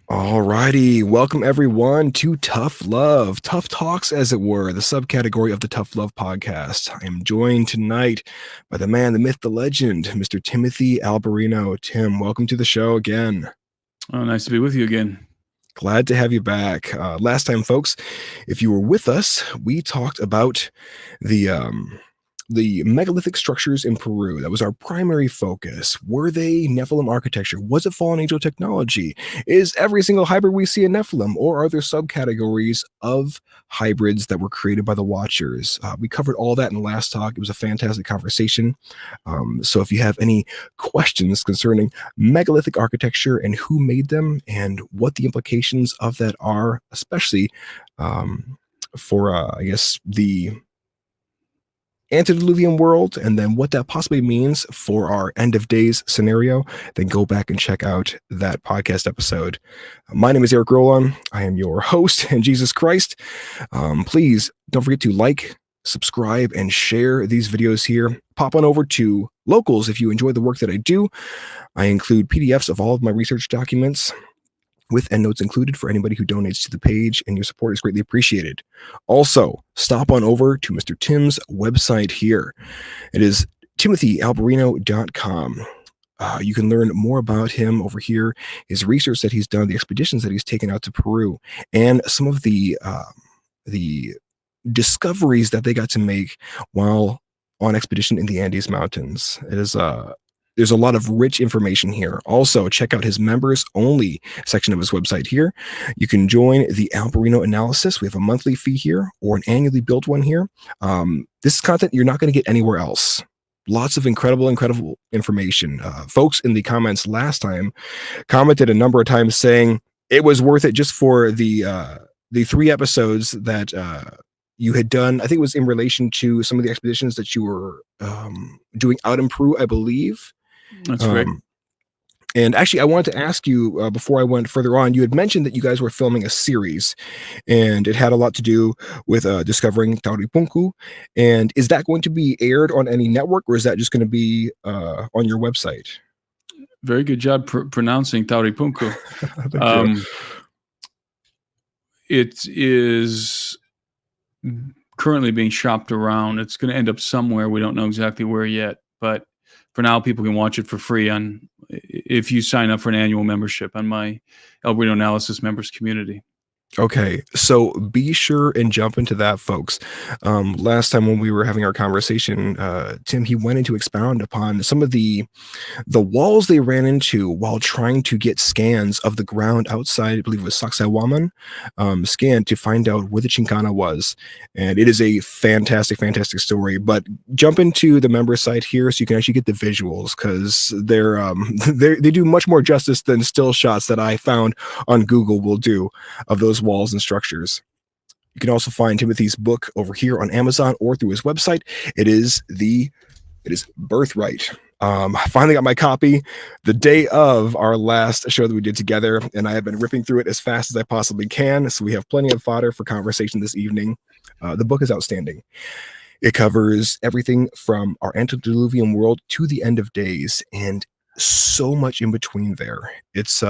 Alrighty, welcome everyone to Tough Love, Tough Talks, as it were, the subcategory of the Tough Love podcast. I am joined tonight by the man, the myth, the legend, Mr. Timothy Alberino. Tim, welcome to the show again. Oh, nice to be with you again. Glad to have you back. Last time, folks, if you were with us, we talked about the megalithic structures in Peru. That was our primary focus. Were they Nephilim architecture? Was it fallen angel technology? Is every single hybrid we see a Nephilim? Or are there subcategories of hybrids that were created by the Watchers? We covered all that in the last talk. It was a fantastic conversation. So if you have any questions concerning megalithic architecture and who made them and what the implications of that are, especially for, I guess, the antediluvian world, and then what that possibly means for our end of days scenario, then go back and check out that podcast episode. My name is Eric Roland. I am your host in Jesus Christ. Please don't forget to like, subscribe, and share these videos here. Pop on over to Locals if you enjoy the work that I do. I include PDFs of all of my research documents, with endnotes included for anybody who donates to the page, and your support is greatly appreciated. Also, stop on over to Mr. Tim's website here. It is timothyalberino.com. You can learn more about him over here, his research that he's done, the expeditions that he's taken out to Peru, and some of the discoveries that they got to make while on expedition in the Andes Mountains. It is there's a lot of rich information here. Also, check out his members only section of his website here. You can join the Alberino analysis. We have a monthly fee here or an annually built one here. This is content you're not going to get anywhere else. Lots of incredible information. Folks in the comments last time commented a number of times saying it was worth it just for the 3 episodes that you had done. I think it was in relation to some of the expeditions that you were doing out in Peru, I believe. That's great. And actually, I wanted to ask you before I went further on, you had mentioned that you guys were filming a series, and it had a lot to do with discovering Tauripunku. And is that going to be aired on any network, or is that just going to be on your website? Very good job pronouncing Tauripunku. It is currently being shopped around. It's going to end up somewhere. We don't know exactly where yet, but for now, people can watch it for free if you sign up for an annual membership on my Alberino Analysis members community. Okay, so be sure and jump into that, folks. Last time when we were having our conversation, Tim, he went into expound upon some of the walls they ran into while trying to get scans of the ground outside, I believe it was Sacsayhuaman, scan to find out where the Chincana was. And it is a fantastic story. But jump into the member site here so you can actually get the visuals, because they do much more justice than still shots that I found on Google will do of those walls and structures. You can also find Timothy's book over here on Amazon or through his website. It is Birthright. I finally got my copy the day of our last show that we did together, and I have been ripping through it as fast as I possibly can, so we have plenty of fodder for conversation this evening. The book is outstanding. It covers everything from our antediluvian world to the end of days, and so much in between there. It's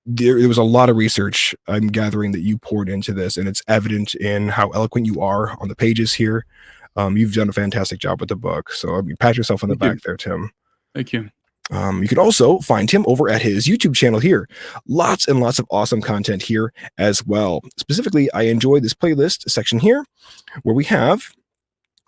there was a lot of research I'm gathering that you poured into this, and it's evident in how eloquent you are on the pages here. You've done a fantastic job with the book, so pat yourself on the back there, Tim. Thank you. You can also find Tim over at his YouTube channel here. Lots and lots of awesome content here as well. Specifically, I enjoyed this playlist section here where we have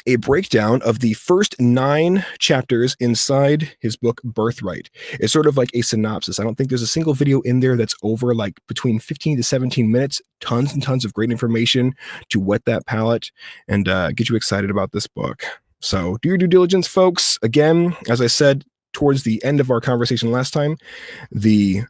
a breakdown of the first 9 chapters inside his book Birthright. It's sort of like a synopsis. I don't think there's a single video in there that's over like between 15 to 17 minutes. Tons and tons of great information to whet that palate and get you excited about this book. So do your due diligence, folks. Again, as I said towards the end of our conversation last time, the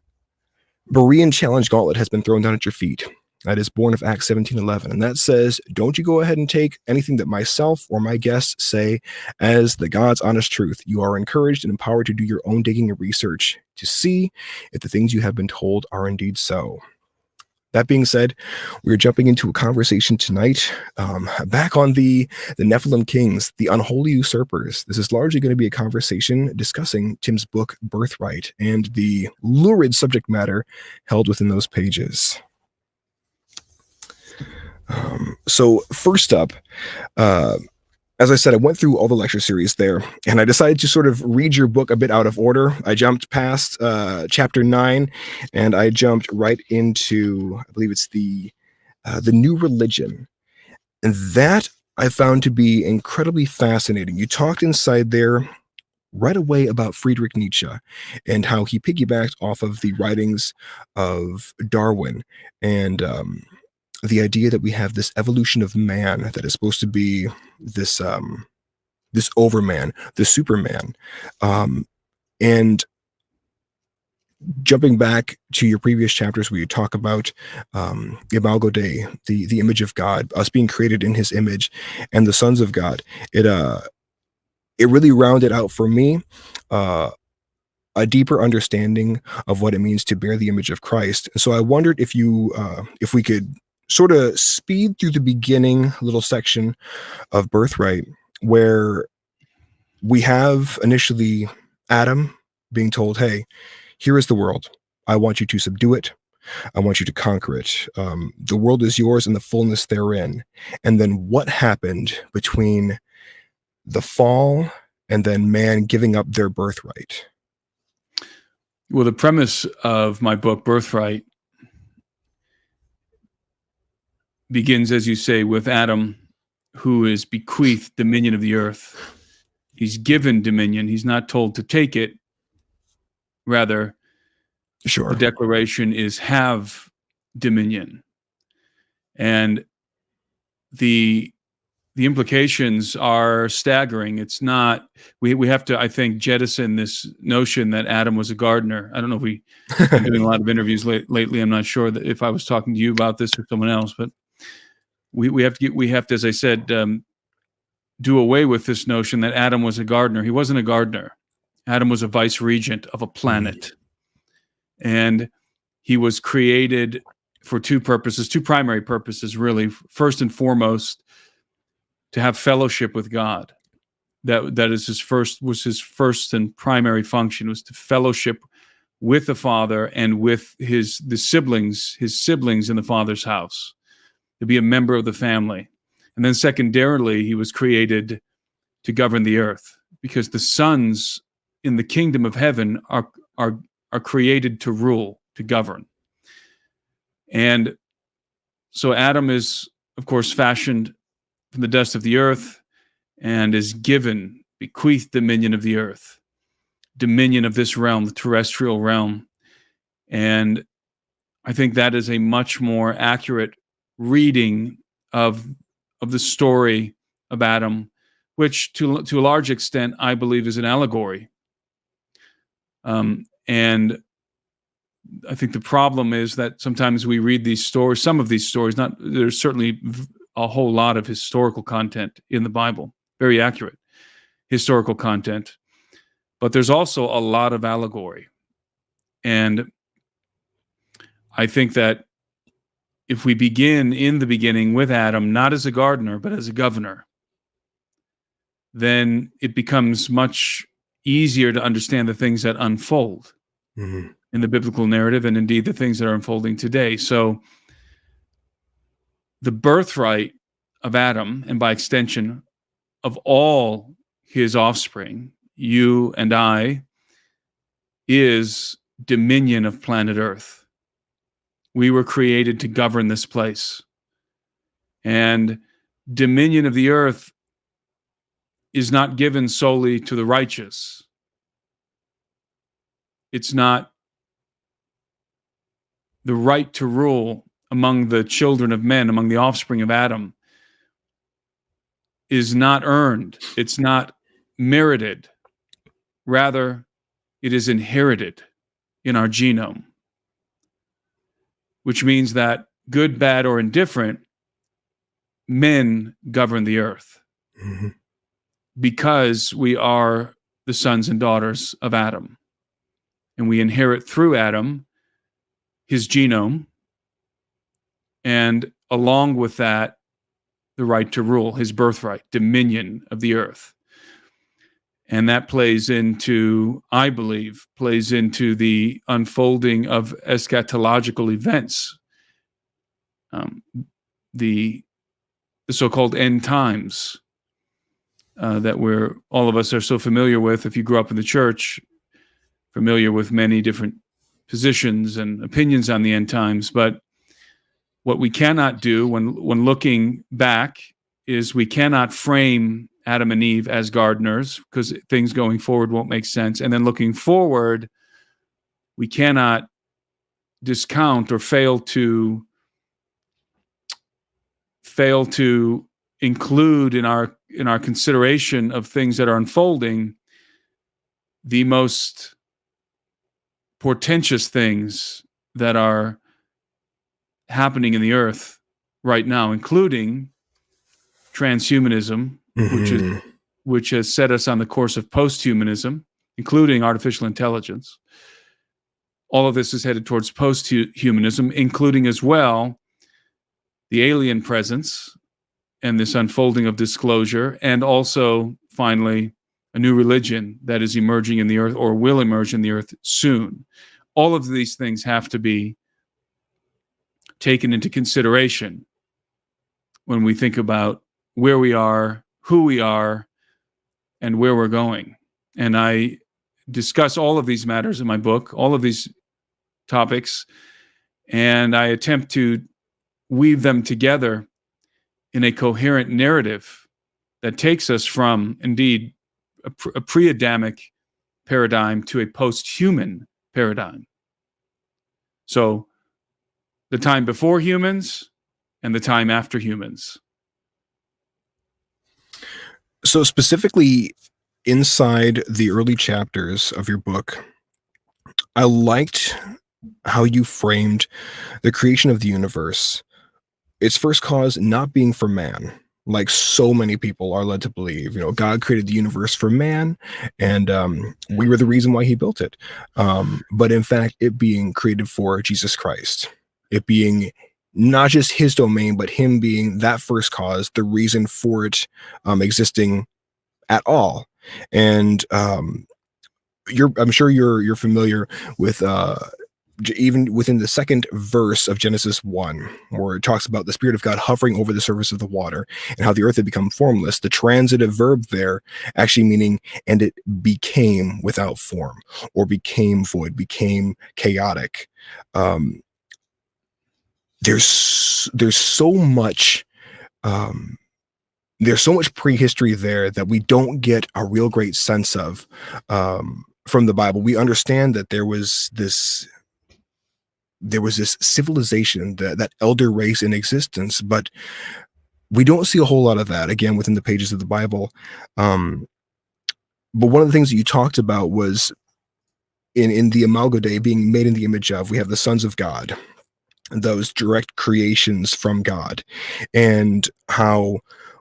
Berean Challenge Gauntlet has been thrown down at your feet. That is born of Acts 17:11. And that says, don't you go ahead and take anything that myself or my guests say as the God's honest truth. You are encouraged and empowered to do your own digging and research to see if the things you have been told are indeed so. That being said, we're jumping into a conversation tonight, back on the Nephilim Kings, the unholy usurpers. This is largely going to be a conversation discussing Tim's book, Birthright, and the lurid subject matter held within those pages. So first up, as I said, I went through all the lecture series there, and I decided to sort of read your book a bit out of order. I jumped past chapter 9, and I jumped right into, I believe it's the new religion, and that I found to be incredibly fascinating. You talked inside there right away about Friedrich Nietzsche and how he piggybacked off of the writings of Darwin and the idea that we have this evolution of man that is supposed to be this this overman, the Superman, and jumping back to your previous chapters where you talk about Imago Dei, the image of God, us being created in His image, and the sons of God. It really rounded out for me a deeper understanding of what it means to bear the image of Christ. So I wondered if we could sort of speed through the beginning little section of Birthright, where we have initially Adam being told, hey, here is the world. I want you to subdue it. I want you to conquer it. The world is yours and the fullness therein. And then what happened between the fall and then man giving up their birthright? Well, the premise of my book, Birthright, begins, as you say, with Adam, who is bequeathed dominion of the earth. He's given dominion. He's not told to take it. Rather, Sure. the declaration is have dominion. And the implications are staggering. It's not, we have to, I think, jettison this notion that Adam was a gardener. I don't know if we've been doing a lot of interviews lately. I'm not sure that if I was talking to you about this or someone else, but we have to, as I said, do away with this notion that Adam was a gardener. He wasn't a gardener. Adam was a vice regent of a planet. And he was created for two primary purposes, really. First and foremost, to have fellowship with God. That is his first and primary function, was to fellowship with the Father and with his siblings in the Father's house, to be a member of the family. And then secondarily, he was created to govern the earth, because the sons in the kingdom of heaven are created to rule, to govern. And so Adam is, of course, fashioned from the dust of the earth and is given, bequeathed dominion of the earth, dominion of this realm, the terrestrial realm. And I think that is a much more accurate reading of the story of Adam, which to a large extent, I believe, is an allegory. And I think the problem is that sometimes we read these stories, some of these stories, there's certainly a whole lot of historical content in the Bible, very accurate historical content, but there's also a lot of allegory. And I think that if we begin in the beginning with Adam, not as a gardener, but as a governor, then it becomes much easier to understand the things that unfold in the biblical narrative, and indeed the things that are unfolding today. So the birthright of Adam, and by extension of all his offspring, you and I, is dominion of planet Earth. We were created to govern this place. And dominion of the earth is not given solely to the righteous. It's not the right to rule among the children of men, among the offspring of Adam, is not earned. It's not merited. Rather, it is inherited in our genome, which means that good, bad, or indifferent, men govern the earth because we are the sons and daughters of Adam. And we inherit through Adam his genome, and along with that, the right to rule, his birthright, dominion of the earth. And that plays into, I believe, the unfolding of eschatological events, the so-called end times that all of us are so familiar with. If you grew up in the church, familiar with many different positions and opinions on the end times. But what we cannot do when looking back is we cannot frame Adam and Eve as gardeners, because things going forward won't make sense. And then looking forward, we cannot discount or fail to include in our consideration of things that are unfolding the most portentous things that are happening in the earth right now, including transhumanism, which has set us on the course of posthumanism, including artificial intelligence. All of this is headed towards posthumanism, including as well the alien presence and this unfolding of disclosure, and also, finally, a new religion that is emerging in the earth or will emerge in the earth soon. All of these things have to be taken into consideration when we think about where we are, who we are, and where we're going. And I discuss all of these matters in my book, all of these topics, and I attempt to weave them together in a coherent narrative that takes us from, indeed, a pre-Adamic paradigm to a post-human paradigm. So the time before humans and the time after humans. So specifically inside the early chapters of your book, I liked how you framed the creation of the universe, its first cause not being for man, like so many people are led to believe. God created the universe for man, and we were the reason why he built it. But in fact, it being created for Jesus Christ, it being not just his domain, but him being that first cause, the reason for it existing at all. And I'm sure you're familiar with even within the second verse of Genesis 1, where it talks about the Spirit of God hovering over the surface of the water and how the earth had become formless. The transitive verb there actually meaning, and it became without form, or became void, became chaotic. There's so much prehistory there that we don't get a real great sense of from the Bible. We understand that there was this civilization, that elder race in existence, but we don't see a whole lot of that again within the pages of the Bible. But one of the things that you talked about was in the Amalgade being made in the image of, we have the sons of God, those direct creations from God, and how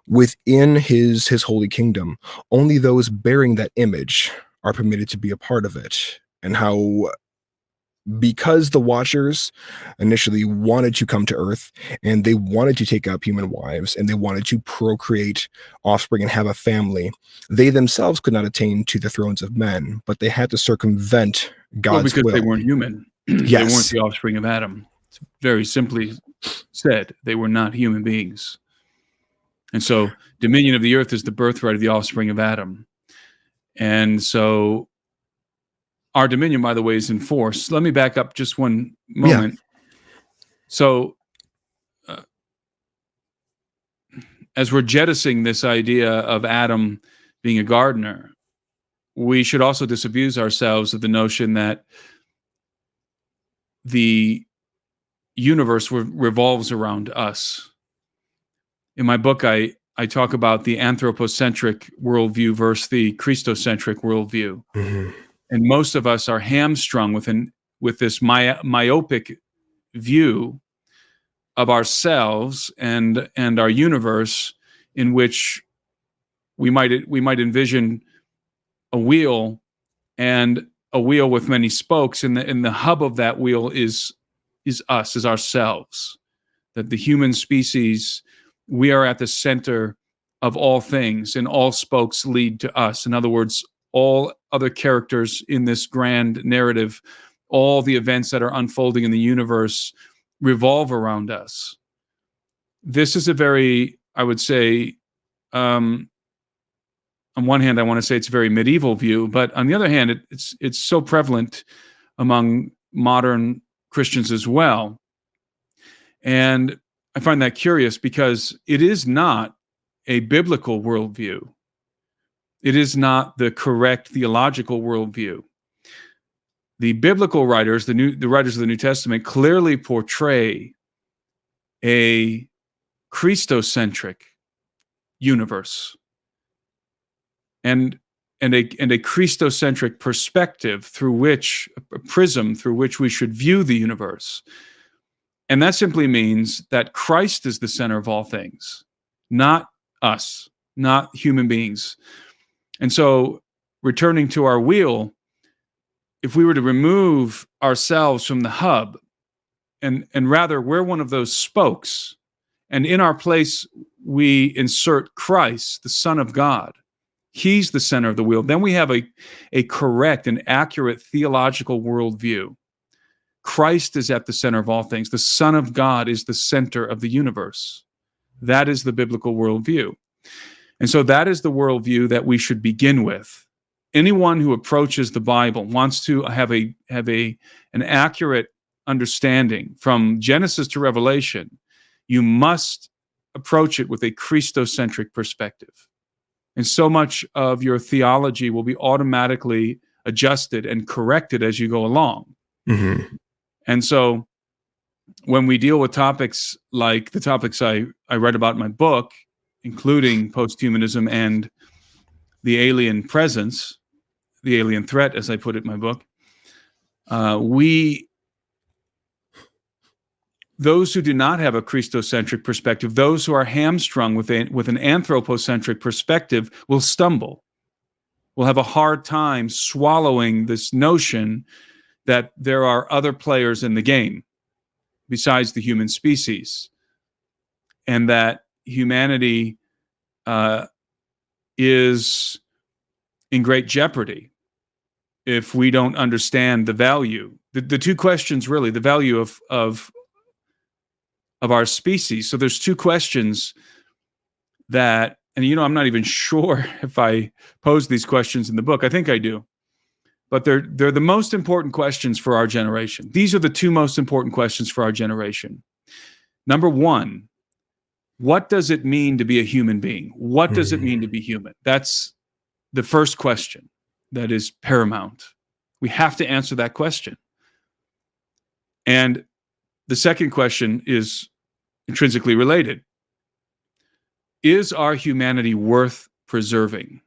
within his holy kingdom, only those bearing that image are permitted to be a part of it, and how because the Watchers initially wanted to come to Earth and they wanted to take up human wives and they wanted to procreate offspring and have a family, they themselves could not attain to the thrones of men, but they had to circumvent God's will. Because they weren't human. Yes. They weren't the offspring of Adam. It's very simply said, they were not human beings. And so dominion of the earth is the birthright of the offspring of Adam. And so our dominion, by the way, is in force. Let me back up just one moment. Yeah. So as we're jettisoning this idea of Adam being a gardener, we should also disabuse ourselves of the notion that the universe revolves around us. In my book, I talk about the anthropocentric worldview versus the Christocentric worldview. Mm-hmm. And most of us are hamstrung with this myopic view of ourselves and our universe, in which we might envision a wheel, and a wheel with many spokes, and the hub of that wheel is us, is ourselves. that the human species, we are at the center of all things, and all spokes lead to us. In other words, all other characters in this grand narrative, all the events that are unfolding in the universe revolve around us. This is a very, I would say, on one hand, I want to say it's a very medieval view, but on the other hand, it's so prevalent among modern Christians as well. And I find that curious because it is not a biblical worldview. It is not the correct theological worldview. The biblical writers, the writers of the New Testament, clearly portray a Christocentric universe and a Christocentric perspective through which, a prism through which we should view the universe. And that simply means that Christ is the center of all things, not us, not human beings. And so, returning to our wheel, if we were to remove ourselves from the hub, and rather we're one of those spokes, and in our place we insert Christ, the Son of God, He's the center of the wheel, then we have a correct and accurate theological worldview. Christ is at the center of all things. The Son of God is the center of the universe. That is the biblical worldview. And so that is the worldview that we should begin with. Anyone who approaches the Bible wants to have an accurate understanding from Genesis to Revelation. You must approach it with a Christocentric perspective. And so much of your theology will be automatically adjusted and corrected as you go along. Mm-hmm. And so when we deal with topics like the topics I write about in my book, including posthumanism and the alien presence, the alien threat, as I put it in my book, those who do not have a Christocentric perspective, those who are hamstrung with an anthropocentric perspective will stumble, will have a hard time swallowing this notion that there are other players in the game besides the human species, and that humanity is in great jeopardy if we don't understand the value. The two questions, really, the value of our species. So there's two questions that, and I'm not even sure if I pose these questions in the book. I think I do. But they're the most important questions for our generation. These are the two most important questions for our generation. Number one, what does it mean to be a human being? What does it mean to be human? That's the first question that is paramount. We have to answer that question. And the second question is intrinsically related. Is our humanity worth preserving?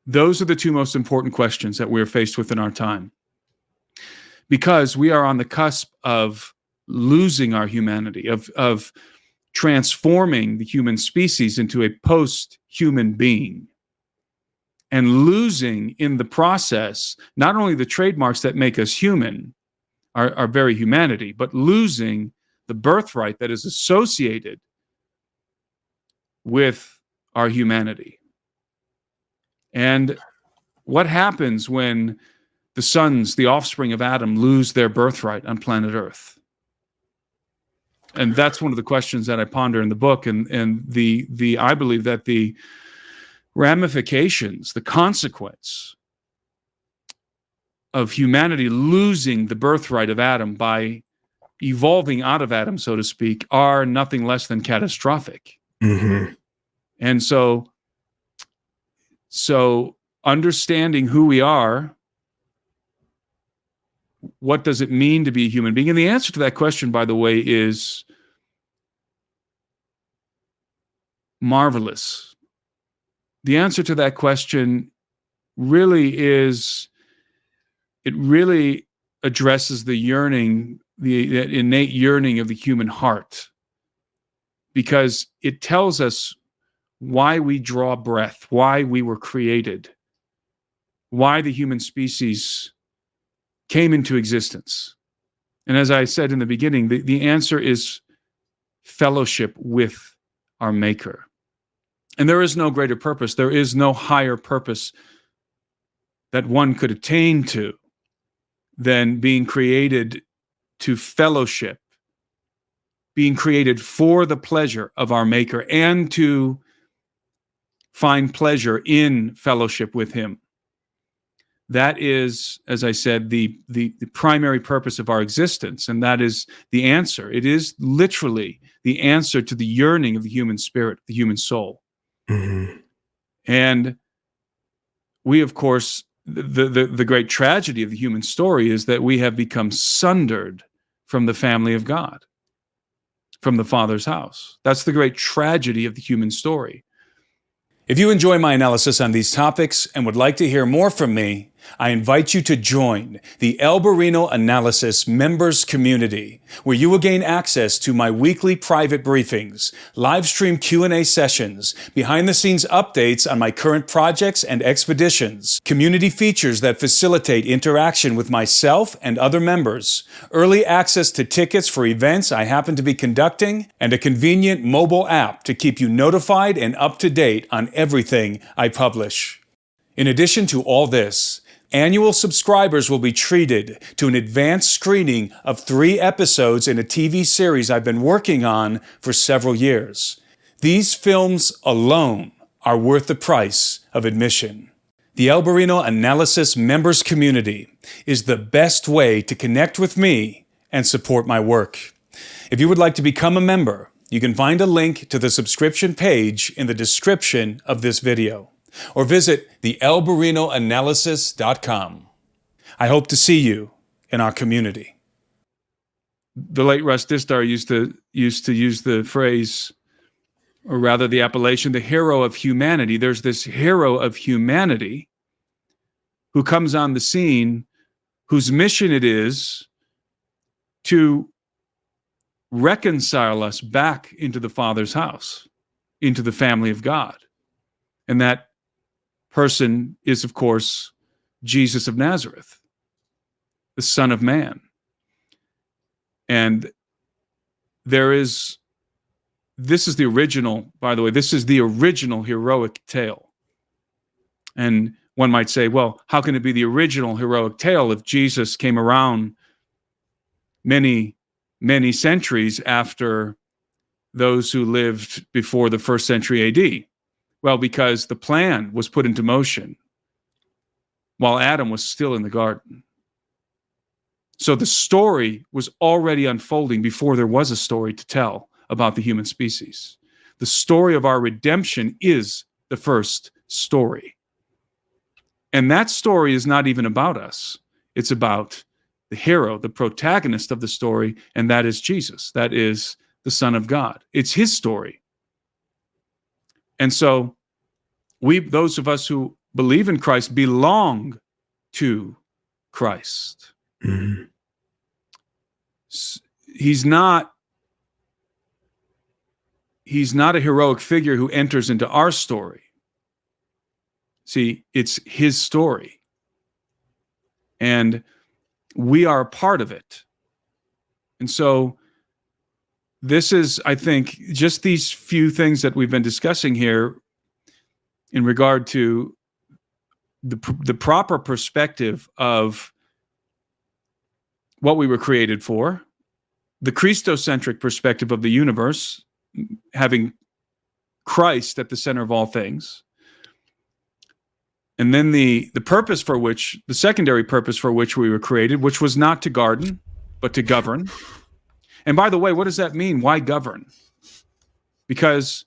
Those are the two most important questions that we're faced with in our time. Because we are on the cusp of losing our humanity, of transforming the human species into a post-human being, and losing in the process not only the trademarks that make us human, our very humanity, but losing the birthright that is associated with our humanity. And what happens when the sons, the offspring of Adam, lose their birthright on planet Earth? And that's one of the questions that I ponder in the book. And I believe that the ramifications, the consequence of humanity losing the birthright of Adam by evolving out of Adam, so to speak, are nothing less than catastrophic. Mm-hmm. And so understanding who we are, what does it mean to be a human being? And the answer to that question, by the way, is marvelous. The answer to that question really addresses the yearning, the innate yearning of the human heart, because it tells us why we draw breath, why we were created, why the human species came into existence. And as I said in the beginning, the answer is fellowship with our Maker. And there is no greater purpose. There is no higher purpose that one could attain to than being created to fellowship, being created for the pleasure of our Maker and to find pleasure in fellowship with him. That is, as I said, the primary purpose of our existence, and that is the answer. It is literally the answer to the yearning of the human spirit, the human soul. Mm-hmm. And we, of course, the great tragedy of the human story is that we have become sundered from the family of God, from the Father's house. That's the great tragedy of the human story. If you enjoy my analysis on these topics and would like to hear more from me, I invite you to join the Alberino Analysis Members Community, where you will gain access to my weekly private briefings, live stream Q&A sessions, behind-the-scenes updates on my current projects and expeditions, community features that facilitate interaction with myself and other members, early access to tickets for events I happen to be conducting, and a convenient mobile app to keep you notified and up to date on everything I publish. In addition to all this, annual subscribers will be treated to an advanced screening of 3 episodes in a TV series I've been working on for several years. These films alone are worth the price of admission. The Alberino Analysis Members Community is the best way to connect with me and support my work. If you would like to become a member, you can find a link to the subscription page in the description of this video, or visit thealberinoanalysis.com. I hope to see you in our community. The late Russ Distar used to use the phrase, or rather the appellation, the hero of humanity. There's this hero of humanity who comes on the scene, whose mission it is to reconcile us back into the Father's house, into the family of God. And that person is, of course, Jesus of Nazareth, the Son of Man. And this is the original, by the way, this is the original heroic tale. And one might say, well, how can it be the original heroic tale if Jesus came around many, many centuries after those who lived before the 1st century AD? Well, because the plan was put into motion while Adam was still in the garden. So the story was already unfolding before there was a story to tell about the human species. The story of our redemption is the first story. And that story is not even about us. It's about the hero, the protagonist of the story, and that is Jesus. That is the Son of God. It's his story. And so those of us who believe in Christ belong to Christ. Mm-hmm. He's not a heroic figure who enters into our story. See, it's his story. And we are a part of it. And so this is, I think, just these few things that we've been discussing here in regard to the proper perspective of what we were created for, the Christocentric perspective of the universe, having Christ at the center of all things, and then the purpose for which, the secondary purpose for which we were created, which was not to garden, but to govern. And by the way, what does that mean? Why govern? Because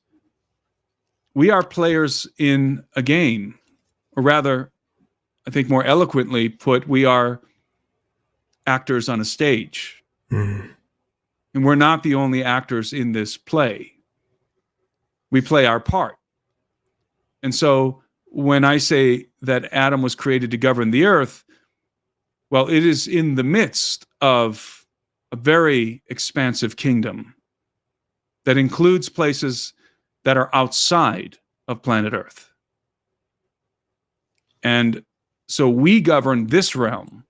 we are players in a game, or rather, I think more eloquently put, we are actors on a stage. Mm. And we're not the only actors in this play. We play our part. And so when I say that Adam was created to govern the earth, well, it is in the midst of a very expansive kingdom that includes places that are outside of planet Earth. And so we govern this realm,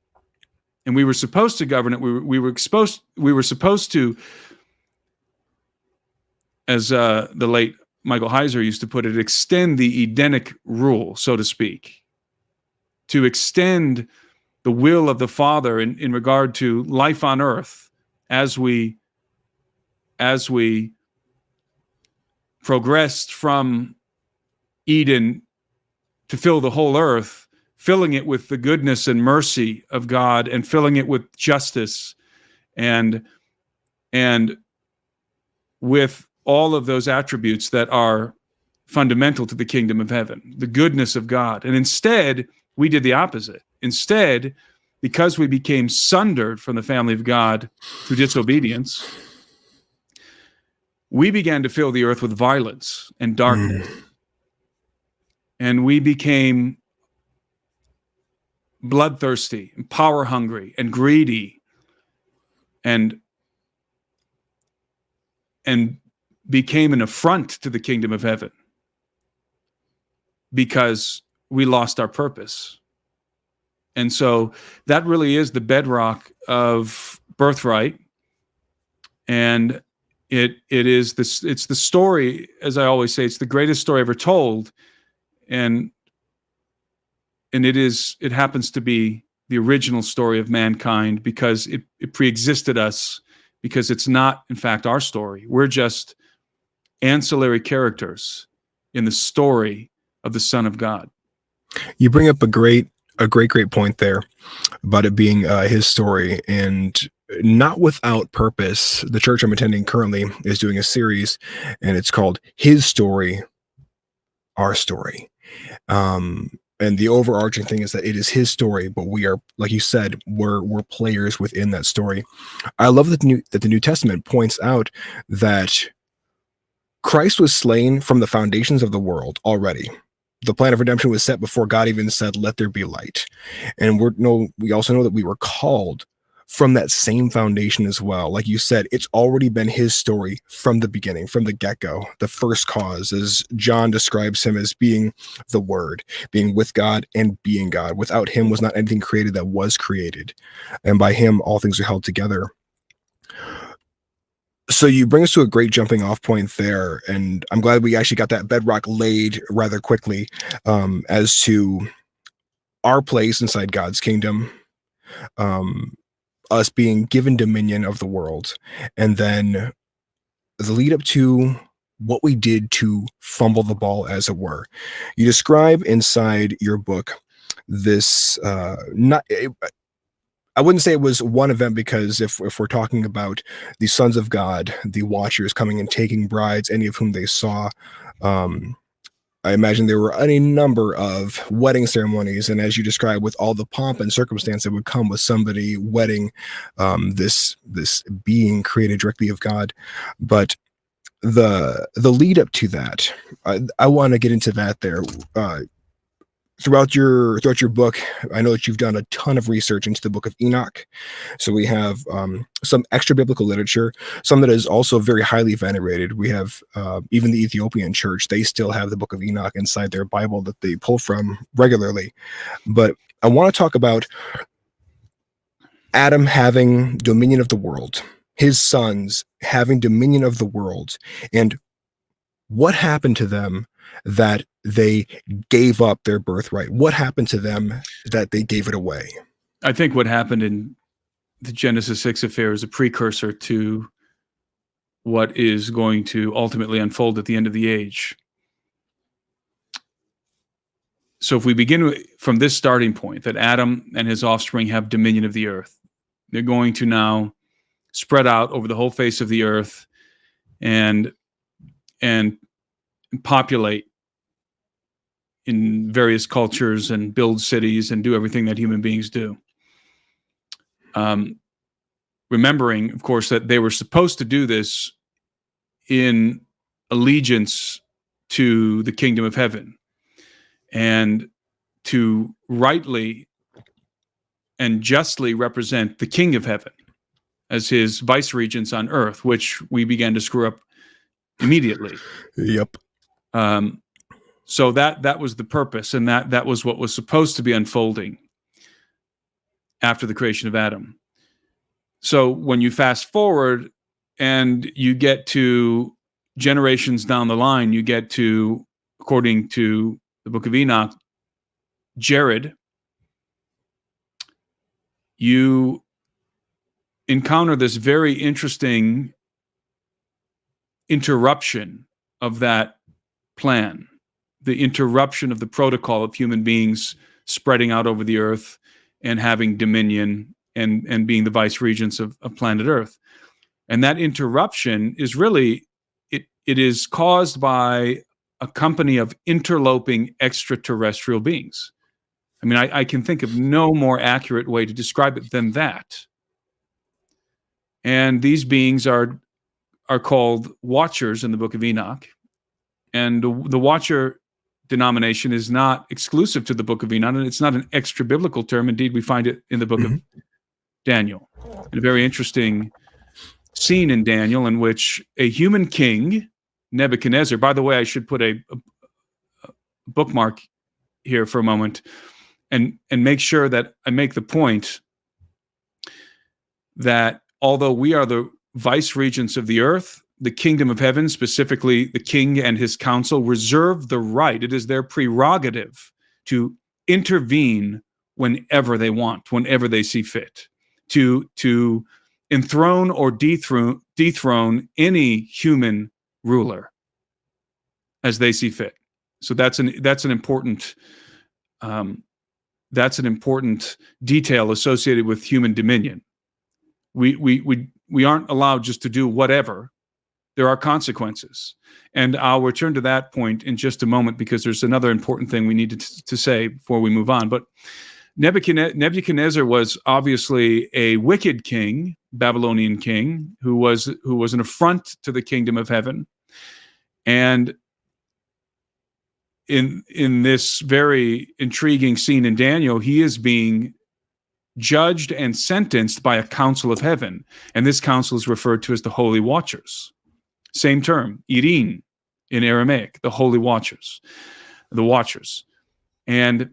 and we were supposed to govern it. We were supposed to, as the late Michael Heiser used to put it, extend the Edenic rule, so to speak, to extend the will of the Father in regard to life on earth as we progressed from Eden to fill the whole earth, filling it with the goodness and mercy of God, and filling it with justice and with all of those attributes that are fundamental to the kingdom of heaven, the goodness of God. And instead, we did the opposite. Instead, because we became sundered from the family of God through disobedience, we began to fill the earth with violence and darkness. And we became bloodthirsty and power hungry and greedy and became an affront to the kingdom of heaven because we lost our purpose. And so that really is the bedrock of Birthright. And it's the story, as I always say, it's the greatest story ever told. And it happens to be the original story of mankind because it preexisted us, because it's not, in fact, our story. We're just ancillary characters in the story of the Son of God. You bring up a great point there about it being his story, and not without purpose. The church I'm attending currently is doing a series, and it's called His Story, Our Story. And the overarching thing is that it is his story, but we are, like you said, we're players within that story. I love that the New Testament points out that Christ was slain from the foundations of the world already. The plan of redemption was set before God even said, "Let there be light." And we also know that we were called from that same foundation as well. Like you said, it's already been his story from the beginning, from the get-go, the first cause, as John describes him as being the Word, being with God and being God. Without him was not anything created that was created. And by him, all things are held together. So you bring us to a great jumping off point there. And I'm glad we actually got that bedrock laid rather quickly, as to our place inside God's kingdom, us being given dominion of the world, and then the lead up to what we did to fumble the ball, as it were. You describe inside your book this, I wouldn't say it was one event, because if we're talking about the sons of God, the watchers coming and taking brides, any of whom they saw, I imagine there were any number of wedding ceremonies, and as you described, with all the pomp and circumstance that would come with somebody wedding this being created directly of God. But the lead up to that, I want to get into that there. Throughout your book, I know that you've done a ton of research into the Book of Enoch. So we have some extra biblical literature, some that is also very highly venerated. We have even the Ethiopian church; they still have the Book of Enoch inside their Bible that they pull from regularly. But I want to talk about Adam having dominion of the world, his sons having dominion of the world, and what happened to them that they gave up their birthright? What happened to them that they gave it away? I think what happened in the Genesis 6 affair is a precursor to what is going to ultimately unfold at the end of the age. So if we begin from this starting point, that Adam and his offspring have dominion of the earth, they're going to now spread out over the whole face of the earth and populate in various cultures and build cities and do everything that human beings do. Remembering, of course, that they were supposed to do this in allegiance to the kingdom of heaven and to rightly and justly represent the king of heaven as his vice regents on earth, which we began to screw up immediately. Yep. So that was the purpose, and that was what was supposed to be unfolding. after the creation of Adam. So when you fast forward and you get to generations down the line, you get to, according to the Book of Enoch, Jared, you encounter this very interesting interruption of that plan, the interruption of the protocol of human beings spreading out over the earth and having dominion and being the vice regents of planet Earth. And that interruption is really, it is caused by a company of interloping extraterrestrial beings. I mean, I can think of no more accurate way to describe it than that. And these beings are called Watchers in the Book of Enoch. And the Watcher denomination is not exclusive to the Book of Enoch, and it's not an extra-biblical term. Indeed, we find it in the Book of Daniel. And a very interesting scene in Daniel in which a human king, Nebuchadnezzar, by the way, I should put a bookmark here for a moment and make sure that I make the point that although we are the vice regents of the earth, the kingdom of heaven, specifically the king and his council, reserve the right, it is their prerogative to intervene whenever they want, whenever they see fit, to enthrone or dethrone any human ruler as they see fit. So that's an important detail associated with human dominion. We aren't allowed just to do whatever. There are consequences. And I'll return to that point in just a moment because there's another important thing we need to say before we move on. But Nebuchadnezzar was obviously a wicked king, Babylonian king, who was an affront to the kingdom of heaven. And in this very intriguing scene in Daniel, he is being judged and sentenced by a council of heaven. And this council is referred to as the Holy Watchers. Same term, Irin in Aramaic, the Holy Watchers, the Watchers. And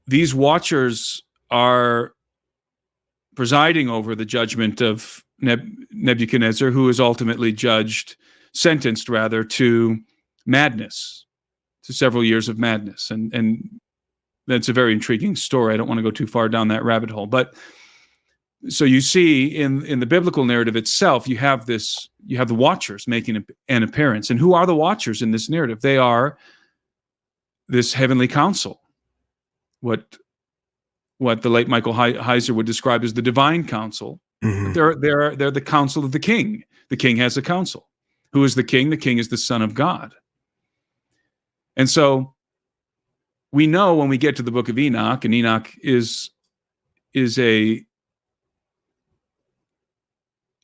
these Watchers are presiding over the judgment of Nebuchadnezzar, who is ultimately sentenced rather, to madness, to several years of madness. And that's a very intriguing story. I don't want to go too far down that rabbit hole. But so you see in the biblical narrative itself, you have the Watchers making an appearance. And who are the Watchers in this narrative? They are this heavenly council, what the late Michael Heiser would describe as the divine council. Mm-hmm. They're the council of the king. The king has a council. Who is the king? The king is the Son of God. And so we know when we get to the Book of Enoch, and Enoch is a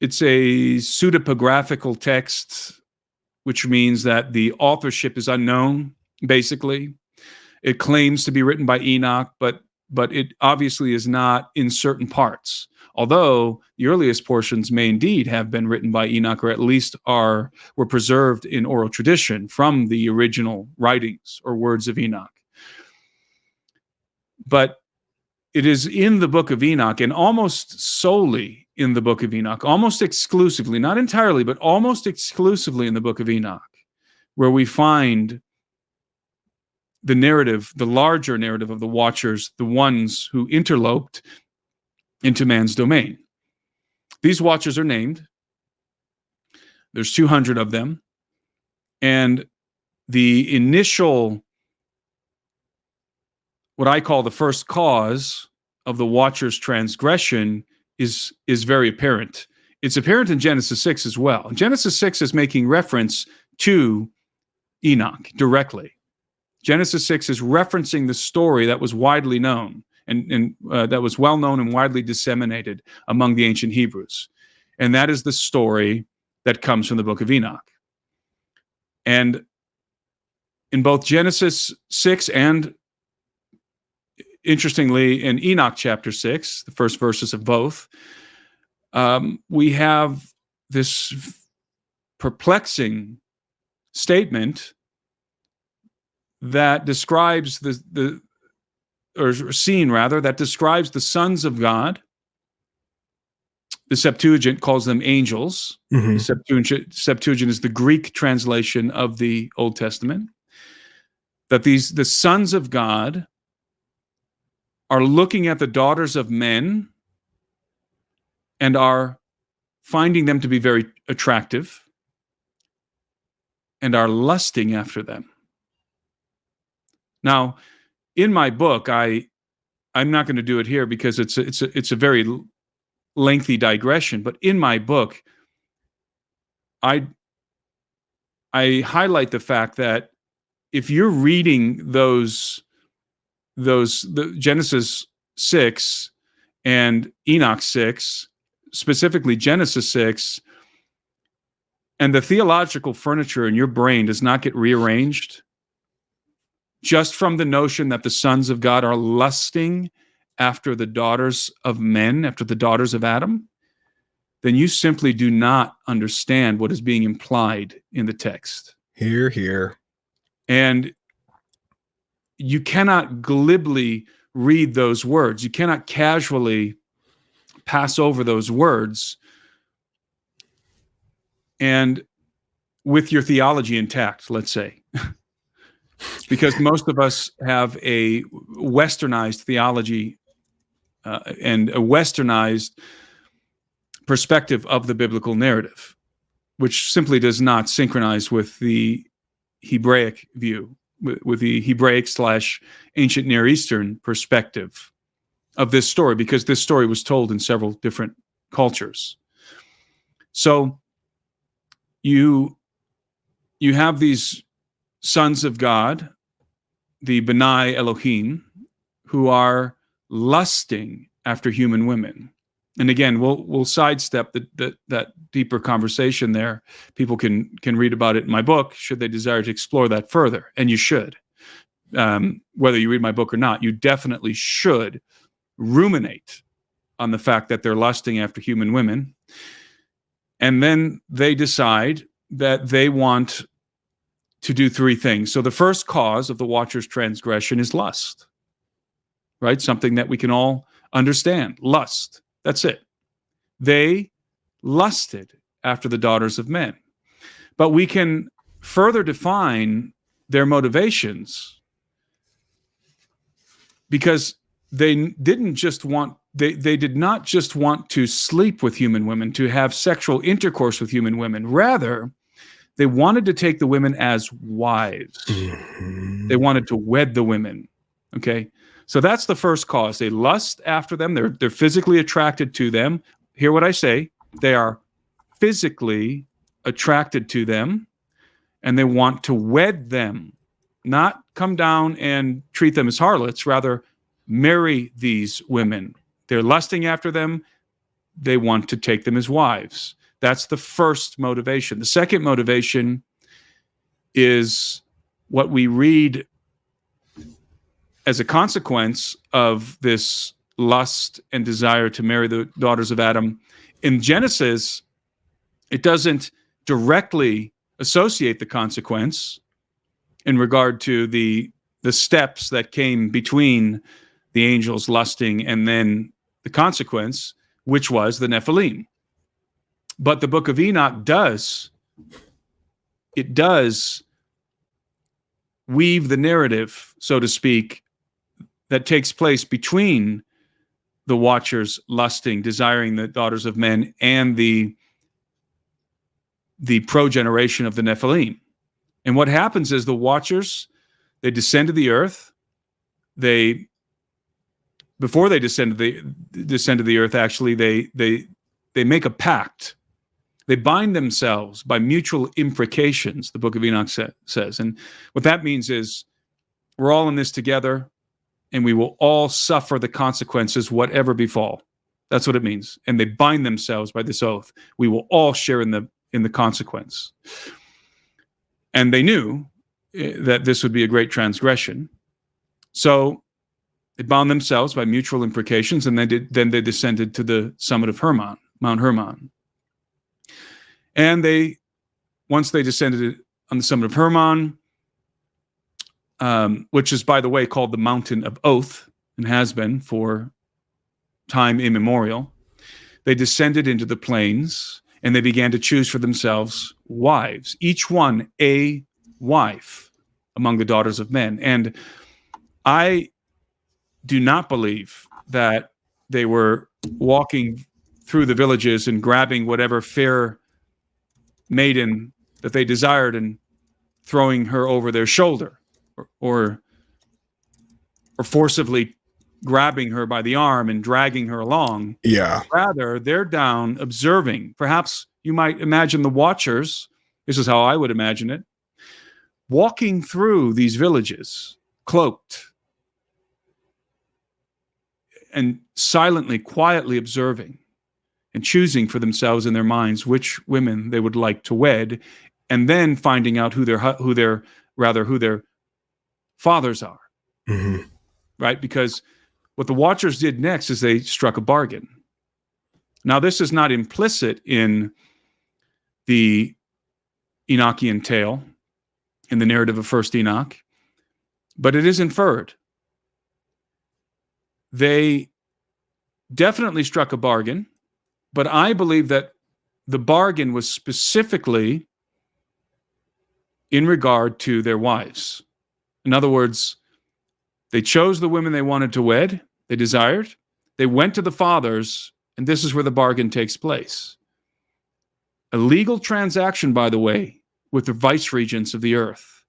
pseudepigraphical text, which means that the authorship is unknown, basically. It claims to be written by Enoch, but it obviously is not in certain parts. Although the earliest portions may indeed have been written by Enoch, or at least were preserved in oral tradition from the original writings or words of Enoch. But it is in the Book of Enoch, and almost solely in the Book of Enoch, almost exclusively, not entirely, but almost exclusively in the Book of Enoch, where we find the narrative, the larger narrative of the Watchers, the ones who interloped into man's domain. These Watchers are named. There's 200 of them. And the initial, what I call the first cause of the Watchers' transgression is very apparent. It's apparent in Genesis 6 as well. Genesis 6 is making reference to Enoch directly. Genesis 6 is referencing the story that was widely known and that was well known and widely disseminated among the ancient Hebrews. And that is the story that comes from the Book of Enoch. And in both Genesis 6 and, interestingly, in Enoch chapter 6, the first verses of both, we have this perplexing statement that describes the or scene rather, that describes the sons of God. The Septuagint calls them angels. Mhm. The Septuagint is the Greek translation of the Old Testament. That the sons of God are looking at the daughters of men and are finding them to be very attractive and are lusting after them. Now, in my book, I'm not going to do it here because it's a very lengthy digression, but in my book, I highlight the fact that if you're reading the Genesis 6 and Enoch 6, specifically Genesis 6, and the theological furniture in your brain does not get rearranged just from the notion that the sons of God are lusting after the daughters of men, after the daughters of Adam, then you simply do not understand what is being implied in the text. Hear, hear. And you cannot glibly read those words. You cannot casually pass over those words and with your theology intact, let's say. Because most of us have a westernized theology and a westernized perspective of the biblical narrative, which simply does not synchronize with the Hebraic view, with the Hebraic / ancient Near Eastern perspective of this story, because this story was told in several different cultures. So you have these sons of God, the Benai Elohim, who are lusting after human women. And again, we'll sidestep that deeper conversation there. People can read about it in my book, should they desire to explore that further. And you should. Whether you read my book or not, you definitely should ruminate on the fact that they're lusting after human women. And then they decide that they want to do three things. So the first cause of the Watcher's transgression is lust, right? Something that we can all understand. Lust. That's it. They lusted after the daughters of men. But we can further define their motivations, because they didn't just want, they did not just want to sleep with human women, to have sexual intercourse with human women. Rather, they wanted to take the women as wives. Mhm. They wanted to wed the women. Okay? So that's the first cause. They lust after them. They're physically attracted to them. Hear what I say. They are physically attracted to them, and they want to wed them, not come down and treat them as harlots, rather marry these women. They're lusting after them. They want to take them as wives. That's the first motivation. The second motivation is what we read as a consequence of this lust and desire to marry the daughters of Adam. In Genesis, it doesn't directly associate the consequence in regard to the steps that came between the angels lusting and then the consequence, which was the Nephilim. But the book of Enoch does weave the narrative, so to speak, that takes place between the Watchers lusting, desiring the daughters of men, and the progeneration of the Nephilim. And what happens is the Watchers, they descend to the earth. Before they descend to the earth, actually, they make a pact. They bind themselves by mutual imprecations, the book of Enoch says. And what that means is we're all in this together, and we will all suffer the consequences, whatever befall. That's what it means. And they bind themselves by this oath. We will all share in the consequence. And they knew that this would be a great transgression. So they bound themselves by mutual imprecations, and then they descended to the summit of Hermon, Mount Hermon. And once they descended on the summit of Hermon, which is, by the way, called the Mountain of Oath, and has been for time immemorial. They descended into the plains, and they began to choose for themselves wives, each one a wife among the daughters of men. And I do not believe that they were walking through the villages and grabbing whatever fair maiden that they desired and throwing her over their shoulder, or forcibly grabbing her by the arm and dragging her along. Yeah. Rather, they're down observing. Perhaps you might imagine the watchers, this is how I would imagine it, walking through these villages, cloaked, and silently, quietly observing and choosing for themselves in their minds which women they would like to wed, and then finding out who their fathers are. Mm-hmm. Right? Because what the watchers did next is they struck a bargain. Now, this is not implicit in the Enochian tale, in the narrative of First Enoch, but it is inferred. They definitely struck a bargain, but I believe that the bargain was specifically in regard to their wives. In other words, they chose the women they wanted to wed, they desired. They went to the fathers, and this is where the bargain takes place. A legal transaction, by the way, with the vice regents of the earth,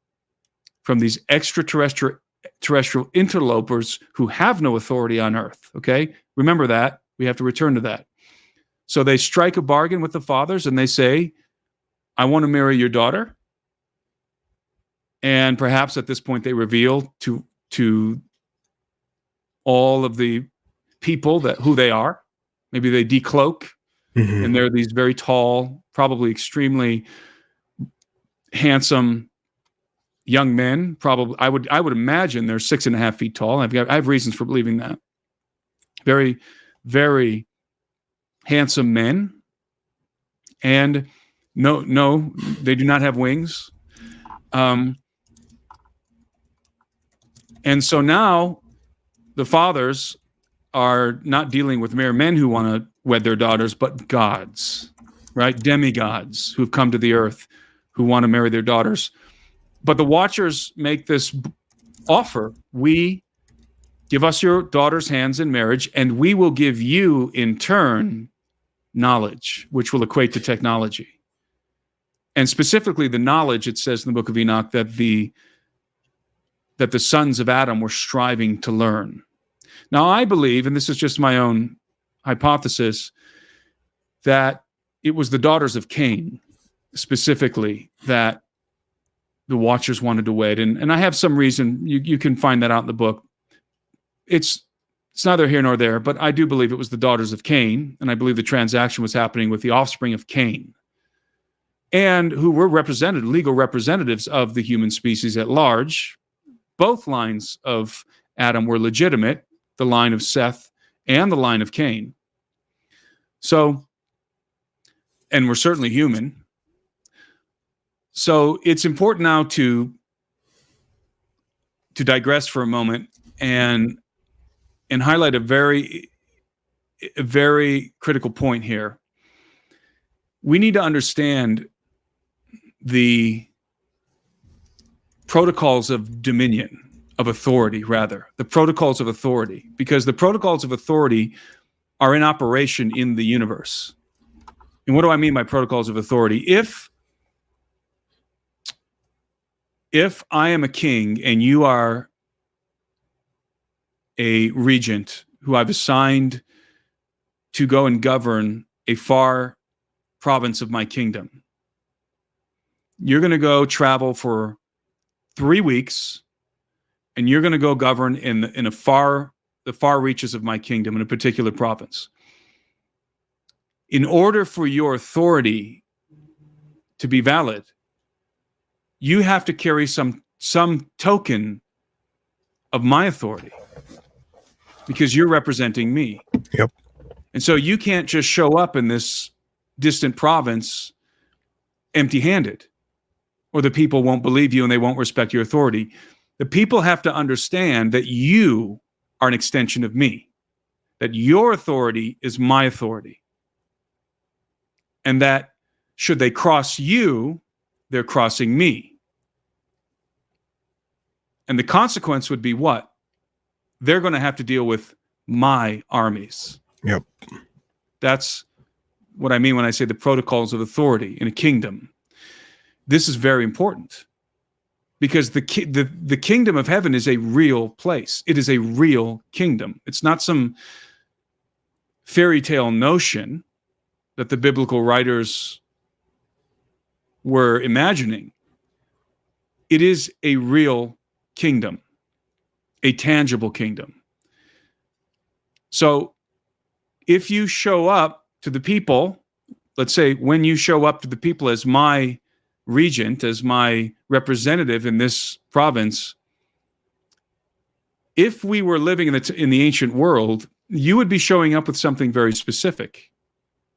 from these extraterrestrial interlopers who have no authority on earth. Okay? Remember that. We have to return to that. So they strike a bargain with the fathers, and they say, I want to marry your daughter. And perhaps at this point they reveal to all of the people that who they are. Maybe they decloak, and they're these very tall, probably extremely handsome young men. Probably, I would imagine they're 6.5 feet tall. I have reasons for believing that. Very, very handsome men, and no, they do not have wings. And so now the fathers are not dealing with mere men who want to wed their daughters, but gods, right? Demigods who've come to the earth who want to marry their daughters. But the watchers make this offer. We give us your daughter's hands in marriage, and we will give you in turn knowledge, which will equate to technology. And specifically the knowledge, it says in the book of Enoch, that the sons of Adam were striving to learn. Now, I believe, and this is just my own hypothesis, that it was the daughters of Cain, specifically, that the watchers wanted to wed. And I have some reason, you can find that out in the book. It's neither here nor there, but I do believe it was the daughters of Cain, and I believe the transaction was happening with the offspring of Cain, and who were legal representatives of the human species at large. Both lines of Adam were legitimate, the line of Seth and the line of Cain. So, and we're certainly human. So it's important now to digress for a moment and highlight a very critical point here. We need to understand the protocols of dominion, of authority, rather, the protocols of authority, because the protocols of authority are in operation in the universe. And what do I mean by protocols of authority? If I am a king and you are a regent who I've assigned to go and govern a far province of my kingdom, you're going to go travel for 3 weeks, and you're going to go govern in the far reaches of my kingdom in a particular province. In order for your authority to be valid, you have to carry some token of my authority, because you're representing me. Yep. And so you can't just show up in this distant province empty-handed, or the people won't believe you and they won't respect your authority. The people have to understand that you are an extension of me, that your authority is my authority, and that should they cross you, they're crossing me. And the consequence would be what? They're going to have to deal with my armies. Yep. That's what I mean when I say the protocols of authority in a kingdom. This is very important because the kingdom of heaven is a real place. It is a real kingdom. It's not some fairy tale notion that the biblical writers were imagining. It is a real kingdom, a tangible kingdom. So if you show up to the people, let's say when you show up to the people as my regent, as my representative in this province, if we were living in the ancient world, you would be showing up with something very specific.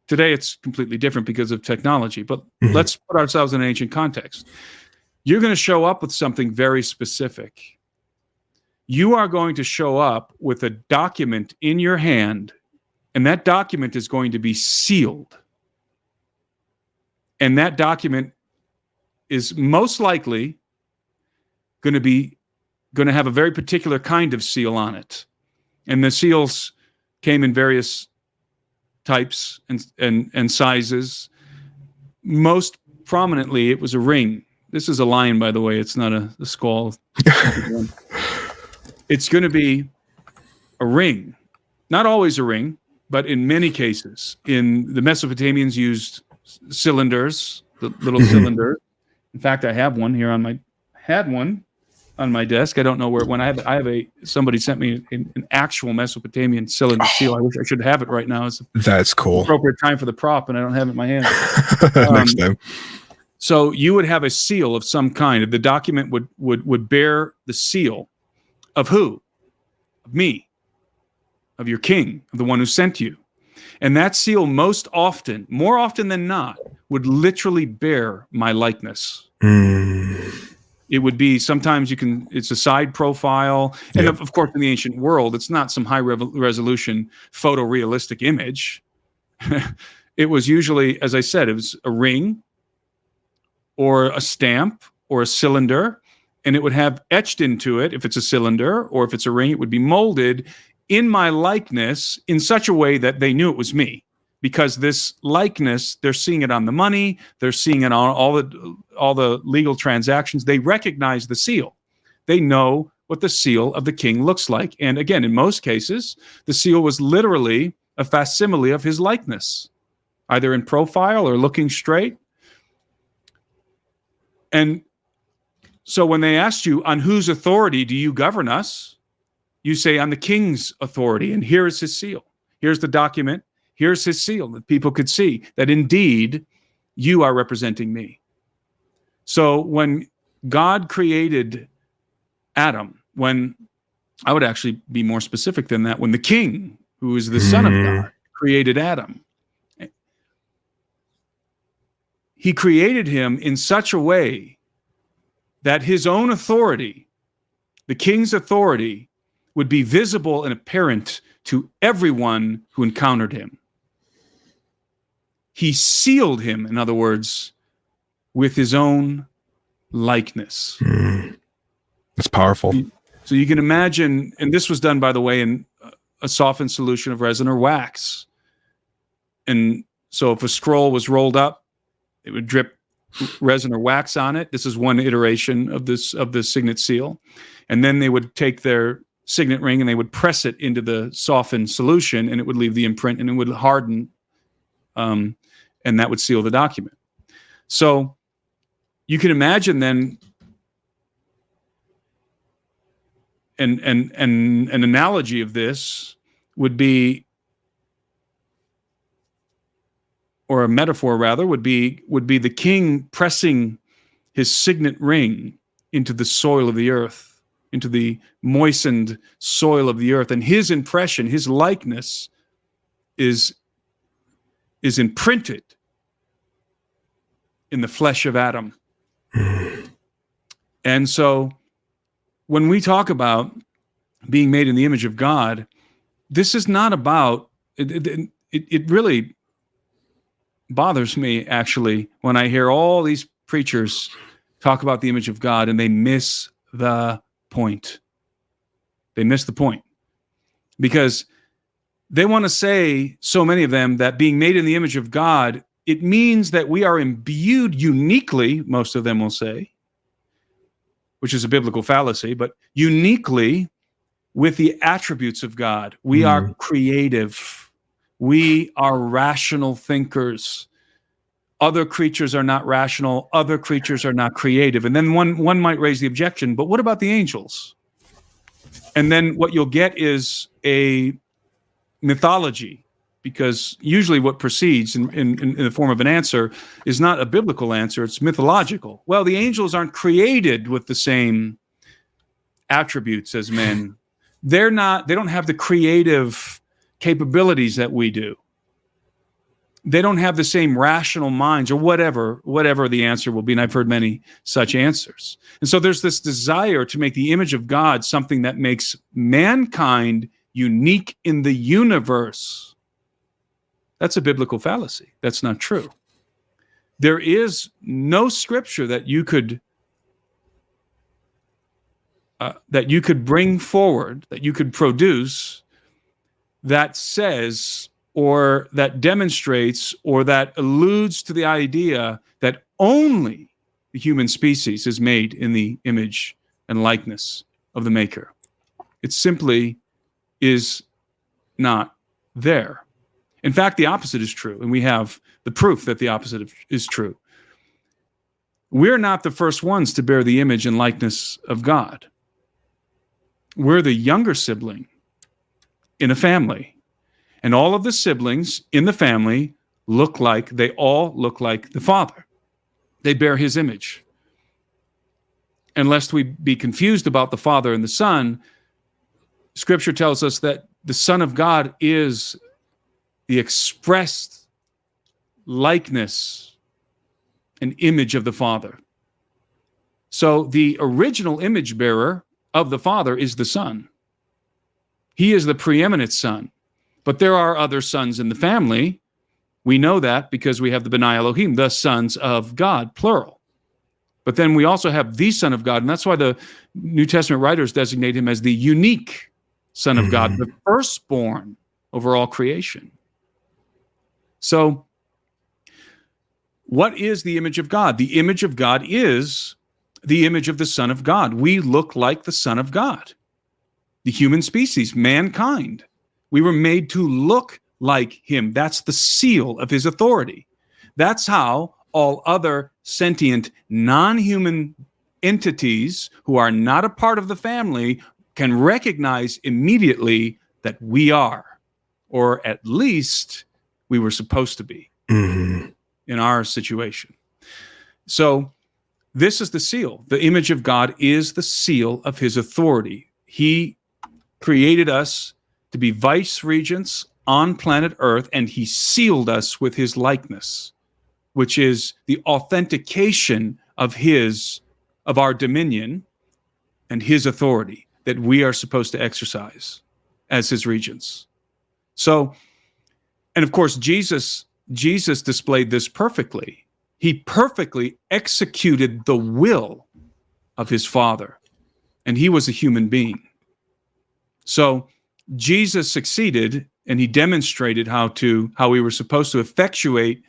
Today, it's completely different because of technology, but let's put ourselves in an ancient context. You're going to show up with something very specific. You are going to show up with a document in your hand, and that document is going to be sealed. And that document is most likely going to have a very particular kind of seal on it. And the seals came in various types and sizes. Most prominently, it was a ring. This is a lion, by the way. It's not a skull. It's going to be a ring. Not always a ring, but in many cases. In the Mesopotamians used cylinders, the little cylinder. In fact, I have one here had one on my desk. I don't know where it went. Somebody sent me an actual Mesopotamian cylinder seal. I wish I should have it right now. That's cool. Appropriate time for the prop, and I don't have it in my hand. Next time. So you would have a seal of some kind. The document would bear the seal of who? Of me, of your king, of the one who sent you. And that seal more often than not, would literally bear my likeness. It would be, sometimes it's a side profile. And Yep. of course, in the ancient world, it's not some high resolution photorealistic image. It was usually, as I said, it was a ring or a stamp or a cylinder, and it would have etched into it, if it's a cylinder, or if it's a ring, it would be molded in my likeness in such a way that they knew it was me. Because this likeness, they're seeing it on the money, they're seeing it on all the legal transactions. They recognize the seal. They know what the seal of the king looks like. And again, in most cases, the seal was literally a facsimile of his likeness, either in profile or looking straight. And so when they asked you, on whose authority do you govern us? You say, on the king's authority, and here is his seal. Here's the document. Here's his seal, that people could see that indeed you are representing me. So when God created Adam, I would actually be more specific than that, when the king, who is the son of God, created Adam, he created him in such a way that his own authority, the king's authority, would be visible and apparent to everyone who encountered him. He sealed him, in other words, with his own likeness. That's powerful. So you can imagine, and this was done, by the way, in a softened solution of resin or wax. And so if a scroll was rolled up, it would drip resin or wax on it. This is one iteration of the signet seal. And then they would take their signet ring and they would press it into the softened solution, and it would leave the imprint, and it would harden, and that would seal the document. So you can imagine then an analogy of this would be, or a metaphor rather, would be the king pressing his signet ring into the soil of the earth, into the moistened soil of the earth, and his impression, his likeness is imprinted in the flesh of Adam. And so when we talk about being made in the image of God, this is not about, it really bothers me, actually, when I hear all these preachers talk about the image of God and they miss the point. They miss the point. Because they want to say, so many of them, that being made in the image of God, it means that we are imbued uniquely, most of them will say, which is a biblical fallacy, but uniquely with the attributes of God. We are creative. We are rational thinkers. Other creatures are not rational. Other creatures are not creative. And then one might raise the objection, but what about the angels? And then what you'll get is a mythology, because usually what precedes in the form of an answer is not a biblical answer, it's mythological. Well, the angels aren't created with the same attributes as men. They don't have the creative capabilities that we do. They don't have the same rational minds, or whatever the answer will be. And I've heard many such answers. And so there's this desire to make the image of God something that makes mankind unique in the universe. That's a biblical fallacy. That's not true. There is no scripture that you could bring forward, that you could produce, that says, or that demonstrates, or that alludes to the idea that only the human species is made in the image and likeness of the Maker. It simply is not there. In fact, the opposite is true, and we have the proof that the opposite is true. We're not the first ones to bear the image and likeness of God. We're the younger sibling in a family. And all of the siblings in the family all look like the Father. They bear his image. And lest we be confused about the Father and the Son, Scripture tells us that the Son of God is the expressed likeness and image of the Father. So the original image bearer of the Father is the Son. He is the preeminent Son. But there are other sons in the family. We know that because we have the B'nai Elohim, the sons of God, plural. But then we also have the Son of God, and that's why the New Testament writers designate him as the unique Son of God, the firstborn over all creation. So, what is the image of God? The image of God is the image of the Son of God. We look like the Son of God. The human species, mankind. We were made to look like him. That's the seal of his authority. That's how all other sentient, non-human entities who are not a part of the family can recognize immediately that we are, or at least we were supposed to be in our situation. So this is the seal. The image of God is the seal of his authority. He created us to be vice regents on planet Earth, and he sealed us with his likeness, which is the authentication of our dominion and his authority that we are supposed to exercise as his regents. So, and of course, Jesus displayed this perfectly. He perfectly executed the will of his Father, and he was a human being. So Jesus succeeded, and he demonstrated how we were supposed to effectuate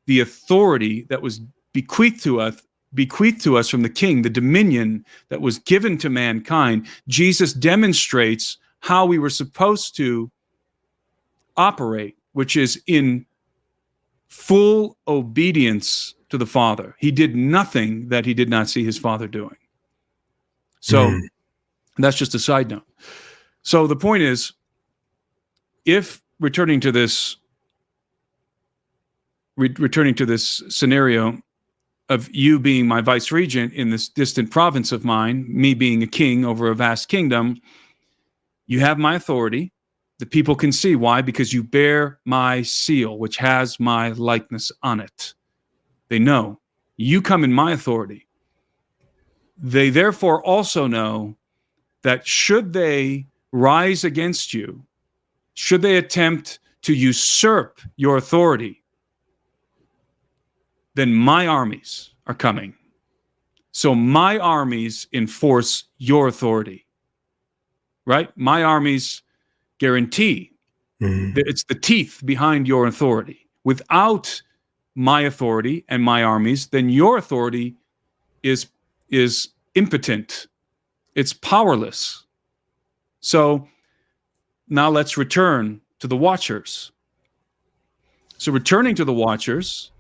the authority that was bequeathed to us from the King, the dominion that was given to mankind. Jesus demonstrates how we were supposed to operate, which is in full obedience to the Father. He did nothing that he did not see his Father doing. So that's just a side note. So the point is, if returning to this scenario of you being my vice regent in this distant province of mine, me being a king over a vast kingdom, you have my authority. The people can see. Why? Because you bear my seal, which has my likeness on it. They know. You come in my authority. They therefore also know that should they rise against you, should they attempt to usurp your authority, then my armies are coming. So my armies enforce your authority, right? My armies guarantee that it's the teeth behind your authority. Without my authority and my armies, then your authority is impotent. It's powerless. So now let's return to the Watchers. So returning to the Watchers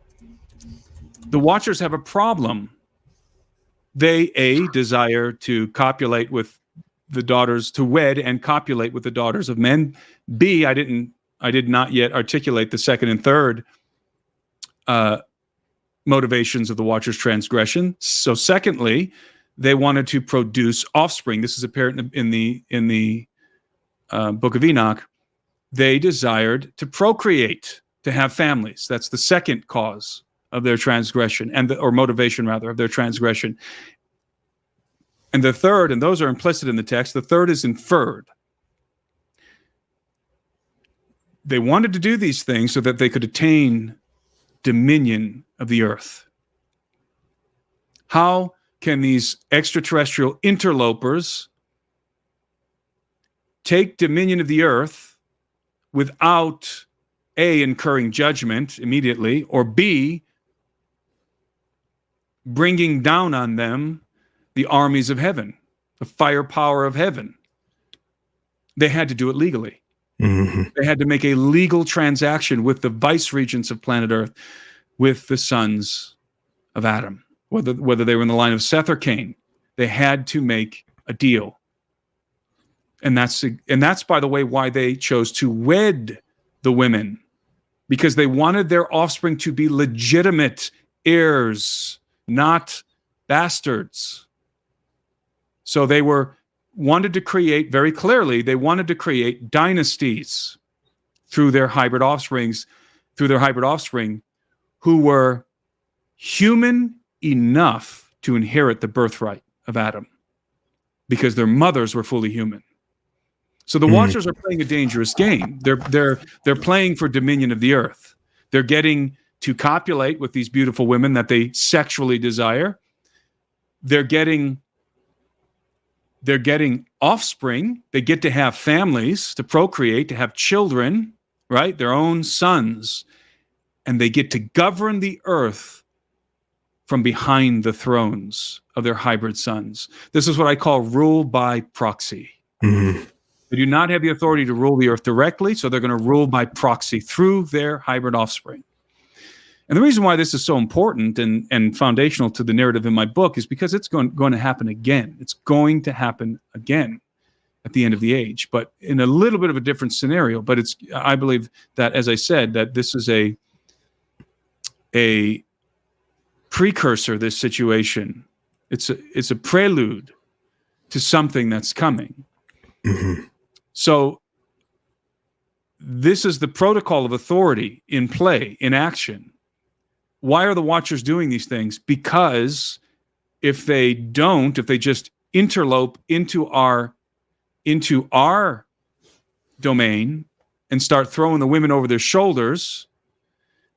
have a problem. They, A, desire to copulate with the daughters, to wed and copulate with the daughters of men. B, I did not yet articulate the second and third motivations of the Watchers' transgression. So secondly, they wanted to produce offspring. This is apparent in the Book of Enoch. They desired to procreate, to have families. That's the second cause of their transgression, or motivation rather, of their transgression. And the third, and those are implicit in the text, the third is inferred. They wanted to do these things so that they could attain dominion of the earth. How can these extraterrestrial interlopers take dominion of the earth without A, incurring judgment immediately, or B, bringing down on them the armies of heaven, the firepower of heaven? They had to do it legally. They had to make a legal transaction with the vice regents of planet Earth, with the sons of Adam, whether they were in the line of Seth or Cain. They had to make a deal. And that's, by the way, why they chose to wed the women, because they wanted their offspring to be legitimate heirs, not bastards. So they wanted to create, very clearly, they wanted to create dynasties through their hybrid offspring, who were human enough to inherit the birthright of Adam, because their mothers were fully human. So the Watchers are playing a dangerous game. They're playing for dominion of the earth. They're getting to copulate with these beautiful women that they sexually desire. They're getting offspring. They get to have families, to procreate, to have children, right? Their own sons. And they get to govern the earth from behind the thrones of their hybrid sons. This is what I call rule by proxy. They do not have the authority to rule the earth directly, so they're going to rule by proxy through their hybrid offspring. And the reason why this is so important and foundational to the narrative in my book is because it's going to happen again. It's going to happen again at the end of the age, but in a little bit of a different scenario. But I believe that, as I said, that this is a precursor, this situation. It's a prelude to something that's coming. So this is the protocol of authority in play, in action. Why are the Watchers doing these things? Because if they just interlope into our domain and start throwing the women over their shoulders,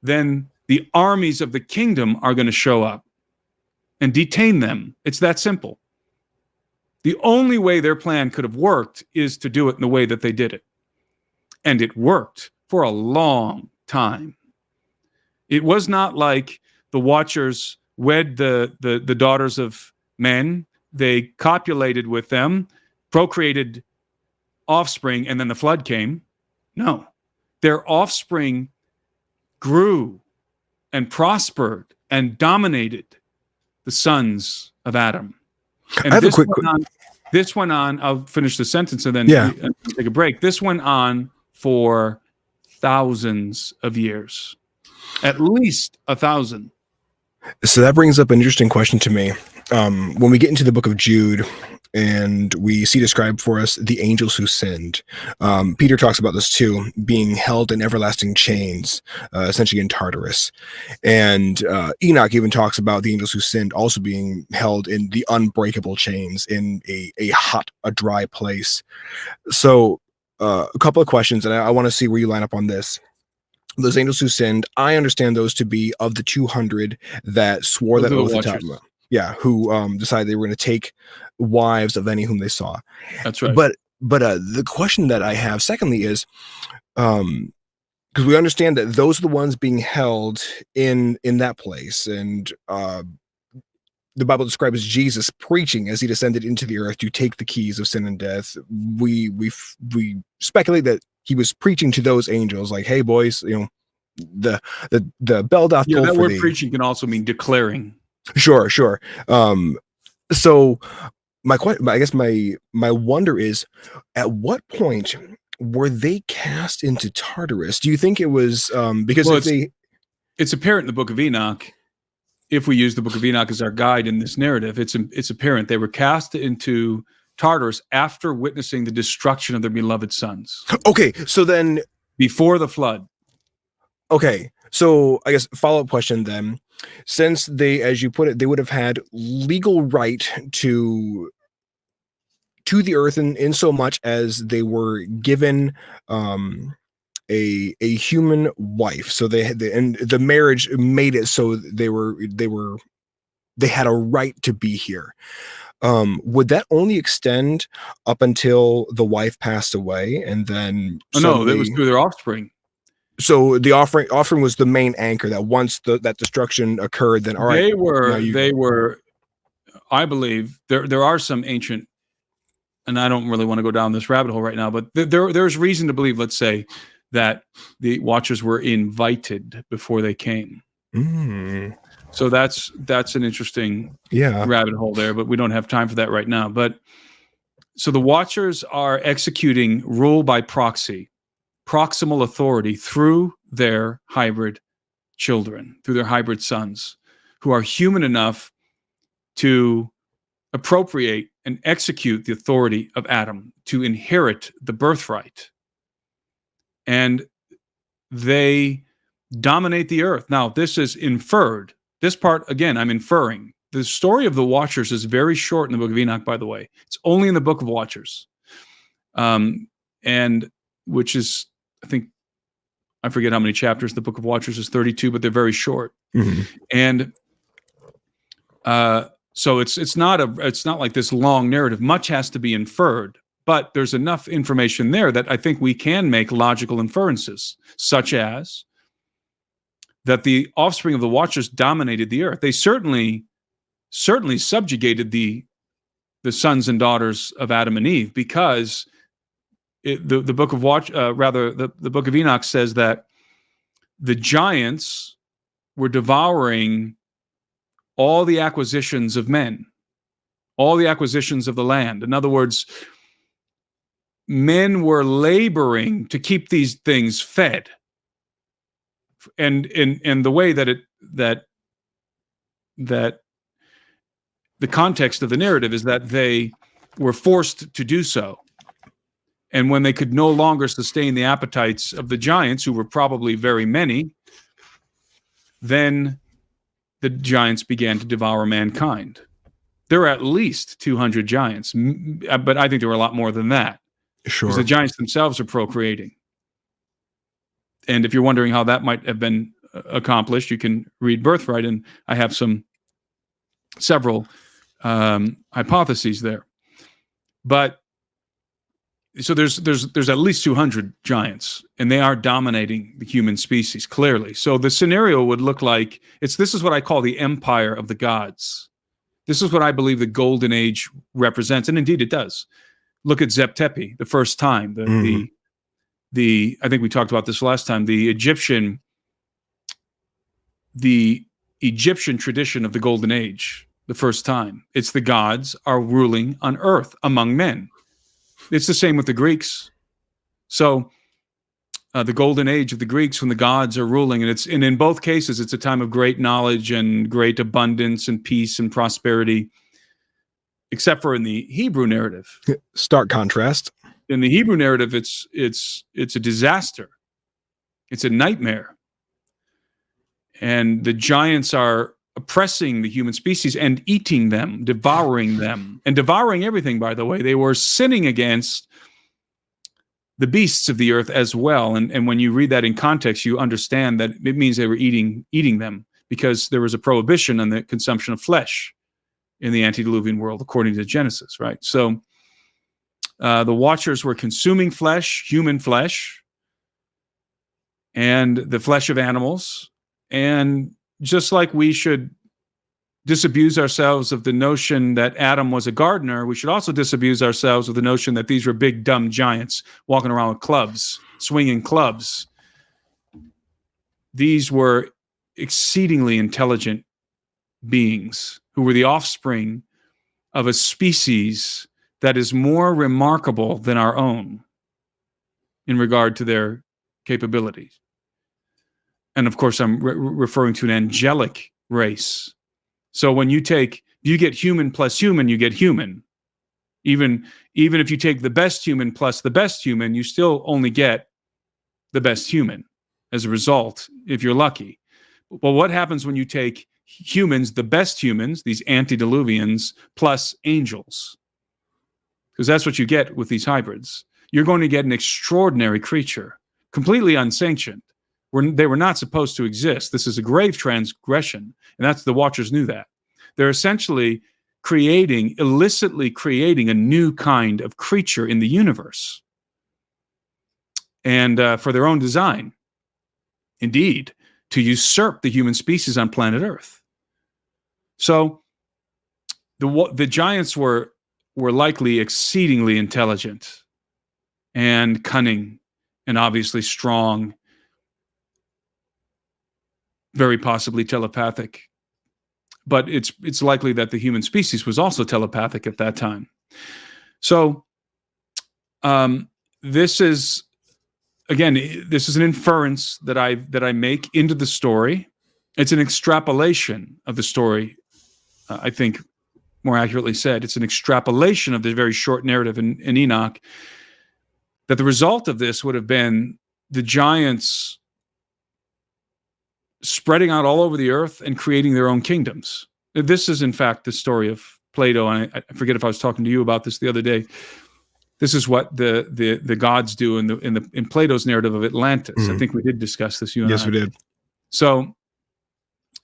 then the armies of the kingdom are going to show up and detain them. It's that simple. The only way their plan could have worked is to do it in the way that they did it. And it worked for a long time. It was not like the Watchers wed the daughters of men. They copulated with them, procreated offspring, and then the flood came. No. Their offspring grew and prospered and dominated the sons of Adam. And this went on, I'll finish the sentence and then take a break. This went on for thousands of years, at least 1,000. So that brings up an interesting question to me. When we get into the book of Jude, and we see described for us the angels who sinned. Peter talks about this too, being held in everlasting chains, essentially in Tartarus. And Enoch even talks about the angels who sinned also being held in the unbreakable chains in a dry place. So a couple of questions, and I want to see where you line up on this. Those angels who sinned, I understand those to be of the 200 that swore Those that are the oath at Watchers. time. Yeah, who decided they were going to take wives of any whom they saw. That's right. But the question that I have, secondly, is because we understand that those are the ones being held in that place, and the Bible describes Jesus preaching as he descended into the earth to take the keys of sin and death. We speculate that he was preaching to those angels, like, "Hey, boys, you know, the bell doth Yeah, toll that for word thee." preaching can also mean declaring. Sure. So I guess my wonder is, at what point were they cast into Tartarus? Do you think it was because Well, if they it's apparent in the Book of Enoch. If we use the Book of Enoch as our guide in this narrative, it's apparent they were cast into Tartarus after witnessing the destruction of their beloved sons okay, so then before the flood. okay, so I guess follow-up question then, since they, as you put it, they would have had legal right to the earth in so much as they were given a human wife, so and the marriage made it so they had a right to be here. Would that only extend up until the wife passed away, and then Oh no, that was suddenly? through their offspring. So the offering was the main anchor, that once that destruction occurred, then all right, They now were, you. they were. I believe there are some ancient, and I don't really want to go down this rabbit hole right now, but there's reason to believe, let's say, that the Watchers were invited before they came. Mm, So that's an interesting yeah. rabbit hole there, but we don't have time for that right now. But so the Watchers are executing rule by proxy, proximal authority through their hybrid children, through their hybrid sons, who are human enough to appropriate and execute the authority of Adam, to inherit the birthright. And they dominate the earth. Now, this is inferred. This part, again, I'm inferring. The story of the Watchers is very short in the Book of Enoch, by the way. It's only in the Book of Watchers. And which is, I think, I forget how many chapters the Book of Watchers is, 32, but they're very short. Mm-hmm. And so it's not like this long narrative. Much has to be inferred, but there's enough information there that I think we can make logical inferences, such as that the offspring of the Watchers dominated the earth. They certainly subjugated the sons and daughters of Adam and Eve, because the Book of the Book of Enoch says that the giants were devouring all the acquisitions of men, all the acquisitions of the land. In other words, men were laboring to keep these things fed. And in the way that the context of the narrative is that they were forced to do so. And when they could no longer sustain the appetites of the giants, who were probably very many, then the giants began to devour mankind. There were at least 200 giants, but I think there were a lot more than that. Sure. Because the giants themselves are procreating. And if you're wondering how that might have been accomplished, you can read Birthright, and I have several hypotheses there. But so there's at least 200 giants, and they are dominating the human species, clearly. So the scenario would look like this is what I call the empire of the gods. This is what I believe the golden age represents, and indeed it does. Look at Zep Tepi, the first time. The I think we talked about this last time. The Egyptian tradition of the golden age, the first time. It's the gods are ruling on earth among men. It's the same with the Greeks. So the golden age of the Greeks, when the gods are ruling, and in both cases, it's a time of great knowledge and great abundance and peace and prosperity. except for in the Hebrew narrative. Stark contrast. In the Hebrew narrative, it's a disaster. It's a nightmare. And the giants are oppressing the human species and eating them, devouring them, and devouring everything, by the way. They were sinning against the beasts of the earth as well. And when you read that in context, you understand that it means they were eating them, because there was a prohibition on the consumption of flesh in the antediluvian world, according to Genesis, right? So the Watchers were consuming flesh, human flesh, and the flesh of animals. And just like we should disabuse ourselves of the notion that Adam was a gardener, we should also disabuse ourselves of the notion that these were big, dumb giants walking around with clubs, swinging clubs. These were exceedingly intelligent beings who were the offspring of a species that is more remarkable than our own in regard to their capabilities. And of course, I'm referring to an angelic race. So when you get human plus human, you get human. Even if you take the best human plus the best human, you still only get the best human as a result, if you're lucky. But what happens when you take humans, the best humans, these antediluvians, plus angels? Because that's what you get with these hybrids. You're going to get an extraordinary creature, completely unsanctioned. They were not supposed to exist. This is a grave transgression, and that's the Watchers knew that. They're essentially illicitly creating a new kind of creature in the universe, and for their own design, indeed, to usurp the human species on planet Earth. So the giants were likely exceedingly intelligent and cunning and obviously strong, very possibly telepathic. But it's likely that the human species was also telepathic at that time. So this is an inference that I make into the story. It's an extrapolation of the story. I think, more accurately said, it's an extrapolation of the very short narrative in Enoch. That the result of this would have been the giants spreading out all over the earth and creating their own kingdoms. This is, in fact, the story of Plato, and I forget if I was talking to you about this the other day. This is what the gods do in Plato's narrative of Atlantis. Mm-hmm. I think we did discuss this. You and yes, I. we did.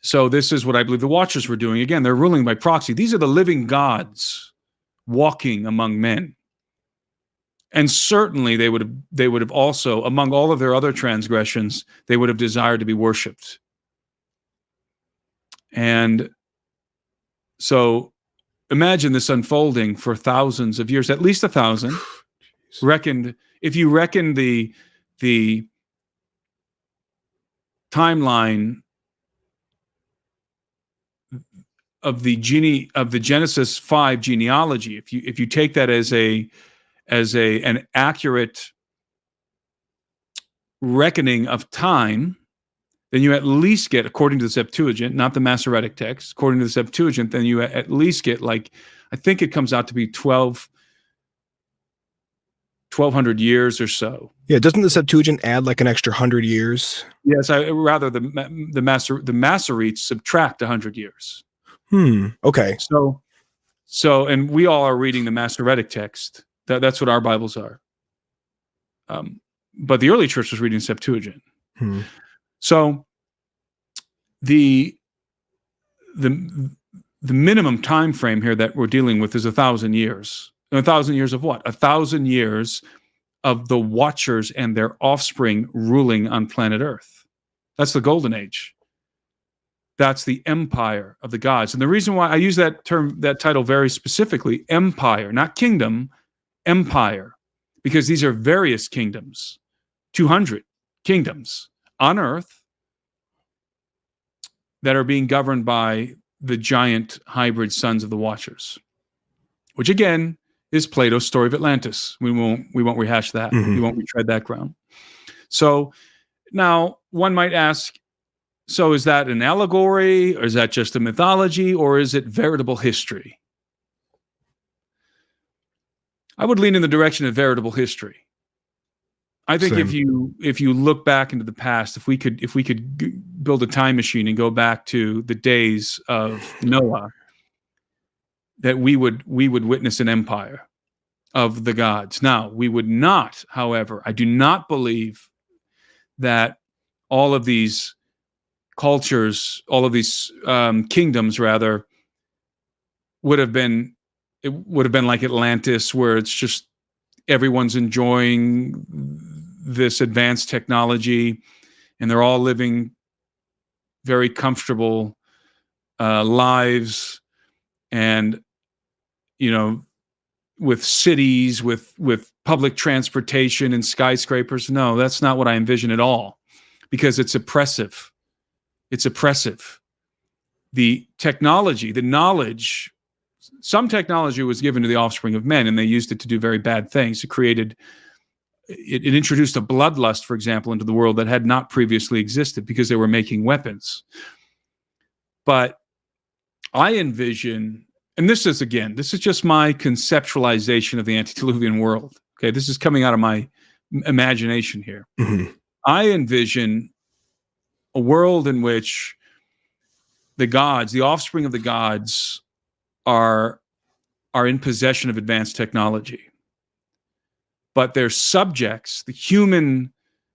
So this is what I believe the Watchers were doing. Again, they're ruling by proxy. These are the living gods walking among men. And certainly they would have also, among all of their other transgressions, they would have desired to be worshipped. And so imagine this unfolding for thousands of years, at least 1,000. If you reckon the timeline of the Genesis 5 genealogy, if you take that as an accurate reckoning of time, then you at least get, according to the Septuagint, not the Masoretic text, according to the Septuagint, then you at least get, like, I think it comes out to be 1,200 years or so. Yeah, doesn't the Septuagint add like an extra 100 years? Yes, rather the Masoretes subtract 100 years. Okay. So, and we all are reading the Masoretic text. That's what our Bibles are. But the early church was reading Septuagint. So the minimum time frame here that we're dealing with is 1,000 years. 1,000 years of what? 1,000 years of the Watchers and their offspring ruling on planet Earth. That's the Golden Age. That's the empire of the gods. And the reason why I use that title very specifically, empire, not kingdom, empire, because these are various kingdoms, 200 kingdoms on Earth that are being governed by the giant hybrid sons of the Watchers, which again is Plato's story of Atlantis. We won't rehash that. We won't retread that ground. So now one might ask, so is that an allegory, or is that just a mythology, or is it veritable history? I would lean in the direction of veritable history. I think Same. if you look back into the past, if we could build a time machine and go back to the days of Noah, that we would witness an empire of the gods. Now, we would not, however, I do not believe that all of these cultures, all of these kingdoms, rather, would have been like Atlantis, where it's just everyone's enjoying this advanced technology and they're all living very comfortable lives, and with cities, with public transportation and skyscrapers. No, that's not what I envision at all, because it's oppressive. It's oppressive. The technology, the knowledge, some technology was given to the offspring of men, and they used it to do very bad things. It introduced a bloodlust, for example, into the world that had not previously existed, because they were making weapons. But I envision, and this is just my conceptualization of the antediluvian world. Okay, this is coming out of my imagination here. Mm-hmm. I envision a world in which the gods, the offspring of the gods, are in possession of advanced technology. But their subjects, the human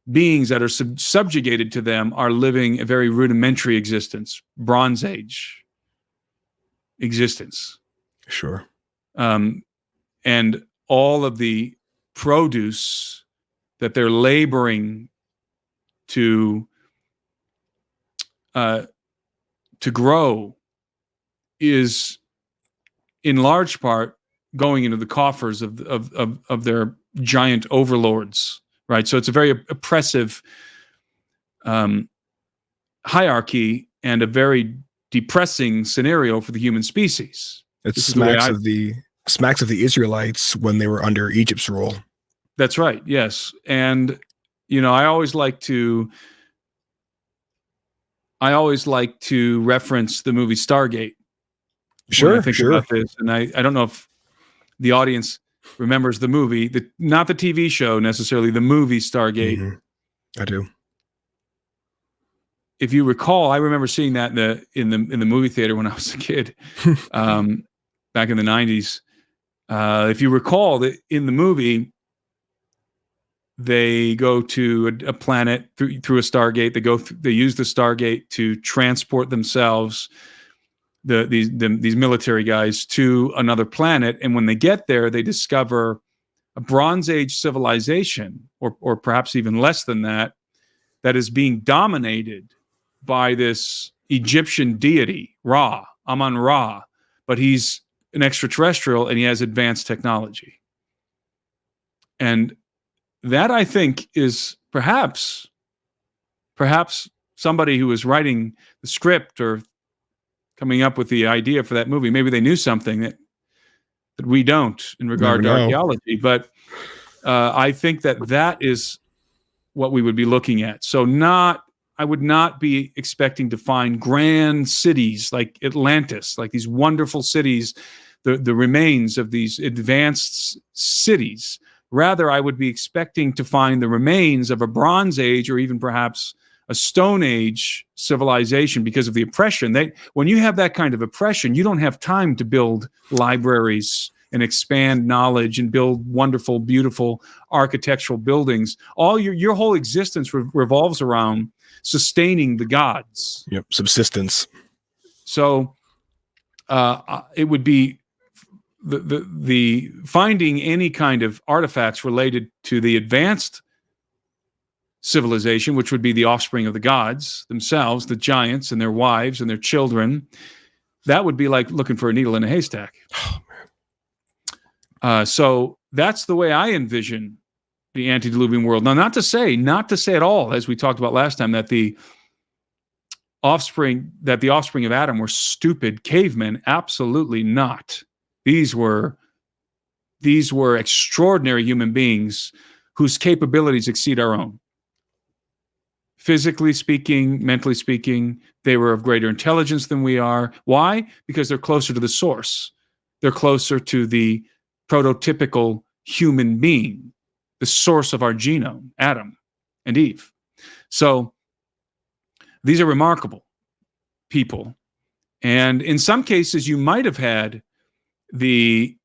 beings that are subjugated to them, are living a very rudimentary existence, Bronze Age existence. Sure. And all of the produce that they're laboring to grow is in large part going into the coffers of their giant overlords, right? So it's a very oppressive hierarchy and a very depressing scenario for the human species. It smacks of the Israelites when they were under Egypt's rule. That's right. Yes. And I always like to reference the movie Stargate. Sure, when I think sure. about this, and I don't know if the audience remembers the movie, not the TV show necessarily, the movie Stargate. Mm-hmm. I do. If you recall, I remember seeing that in the movie theater when I was a kid, back in the 90s. If you recall, that in the movie, they go to a planet through a Stargate. They use the Stargate to transport themselves, these military guys, to another planet. And when they get there, they discover a Bronze Age civilization, or perhaps even less than that is being dominated by this Egyptian deity, Ra, Amun-Ra, but he's an extraterrestrial and he has advanced technology. And that, I think, is perhaps somebody who was writing the script or coming up with the idea for that movie. Maybe they knew something that we don't in regard to archaeology, but I think that is what we would be looking at. So I would not be expecting to find grand cities like Atlantis, like these wonderful cities, the remains of these advanced cities. Rather, I would be expecting to find the remains of a Bronze Age or even perhaps a Stone Age civilization, because of the oppression. When you have that kind of oppression, you don't have time to build libraries and expand knowledge and build wonderful, beautiful architectural buildings. All your whole existence revolves around sustaining the gods. Yep, subsistence. So it would be the finding any kind of artifacts related to the advanced civilization, which would be the offspring of the gods themselves, the giants and their wives and their children. That would be like looking for a needle in a haystack. Oh, man. So that's the way I envision the antediluvian world. Now, not to say at all, as we talked about last time, that the offspring of Adam were stupid cavemen. Absolutely not. These were extraordinary human beings whose capabilities exceed our own. Physically speaking, mentally speaking, they were of greater intelligence than we are. Why? Because they're closer to the source. They're closer to the prototypical human being, the source of our genome, Adam and Eve. So these are remarkable people. And in some cases, you might have had a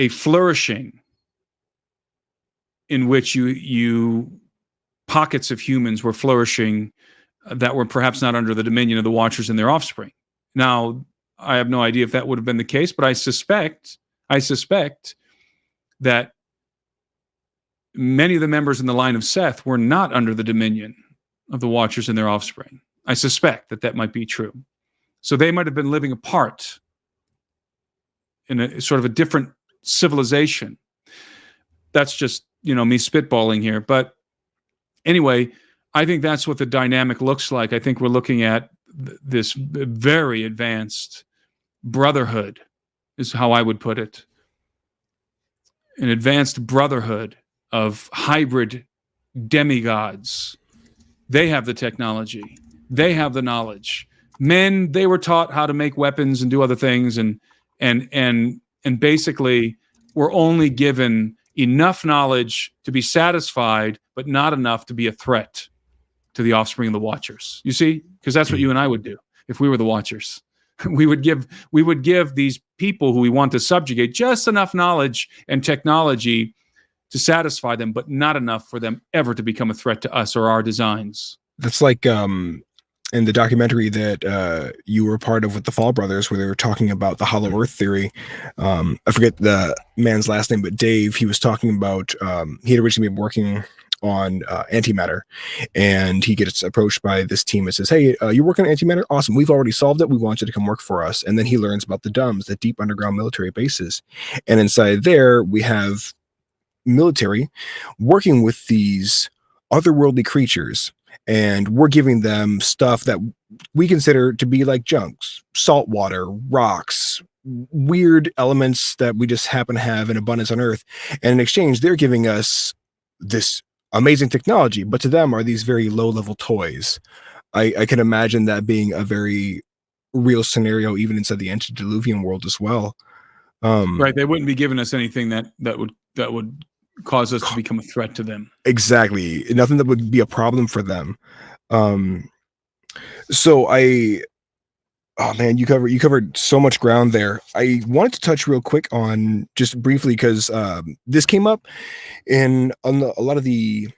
flourishing in which pockets of humans were flourishing that were perhaps not under the dominion of the Watchers and their offspring. Now, I have no idea if that would have been the case, but I suspect that many of the members in the line of Seth were not under the dominion of the Watchers and their offspring. I suspect that might be true. So they might have been living apart in a sort of a different civilization. That's just, me spitballing here. But anyway, I think that's what the dynamic looks like. I think we're looking at this very advanced brotherhood, is how I would put it. An advanced brotherhood of hybrid demigods. They have the technology. They have the knowledge. Men, they were taught how to make weapons and do other things, and basically were only given enough knowledge to be satisfied, but not enough to be a threat to the offspring of the Watchers. You see? Because that's what you and I would do if we were the Watchers. We would give these people who we want to subjugate just enough knowledge and technology to satisfy them, but not enough for them ever to become a threat to us or our designs. That's like in the documentary that you were part of with the Fall Brothers, where they were talking about the Hollow Earth theory. I forget the man's last name, but Dave, he was talking about, he had originally been working on antimatter, and he gets approached by this team and says, hey, you're working on antimatter? Awesome. We've already solved it. We want you to come work for us. And then he learns about the DUMBs, the deep underground military bases. And inside there, we have military working with these otherworldly creatures, and we're giving them stuff that we consider to be like junks, salt water, rocks, weird elements that we just happen to have in abundance on Earth. And in exchange, they're giving us this amazing technology, but to them are these very low-level toys. I can imagine that being a very real scenario, even inside the antediluvian world as well. Right, they wouldn't be giving us anything that would cause us to become a threat to them. Exactly, nothing that would be a problem for them. Oh man, you covered so much ground there. I wanted to touch real quick on just briefly, because this came up in a lot of the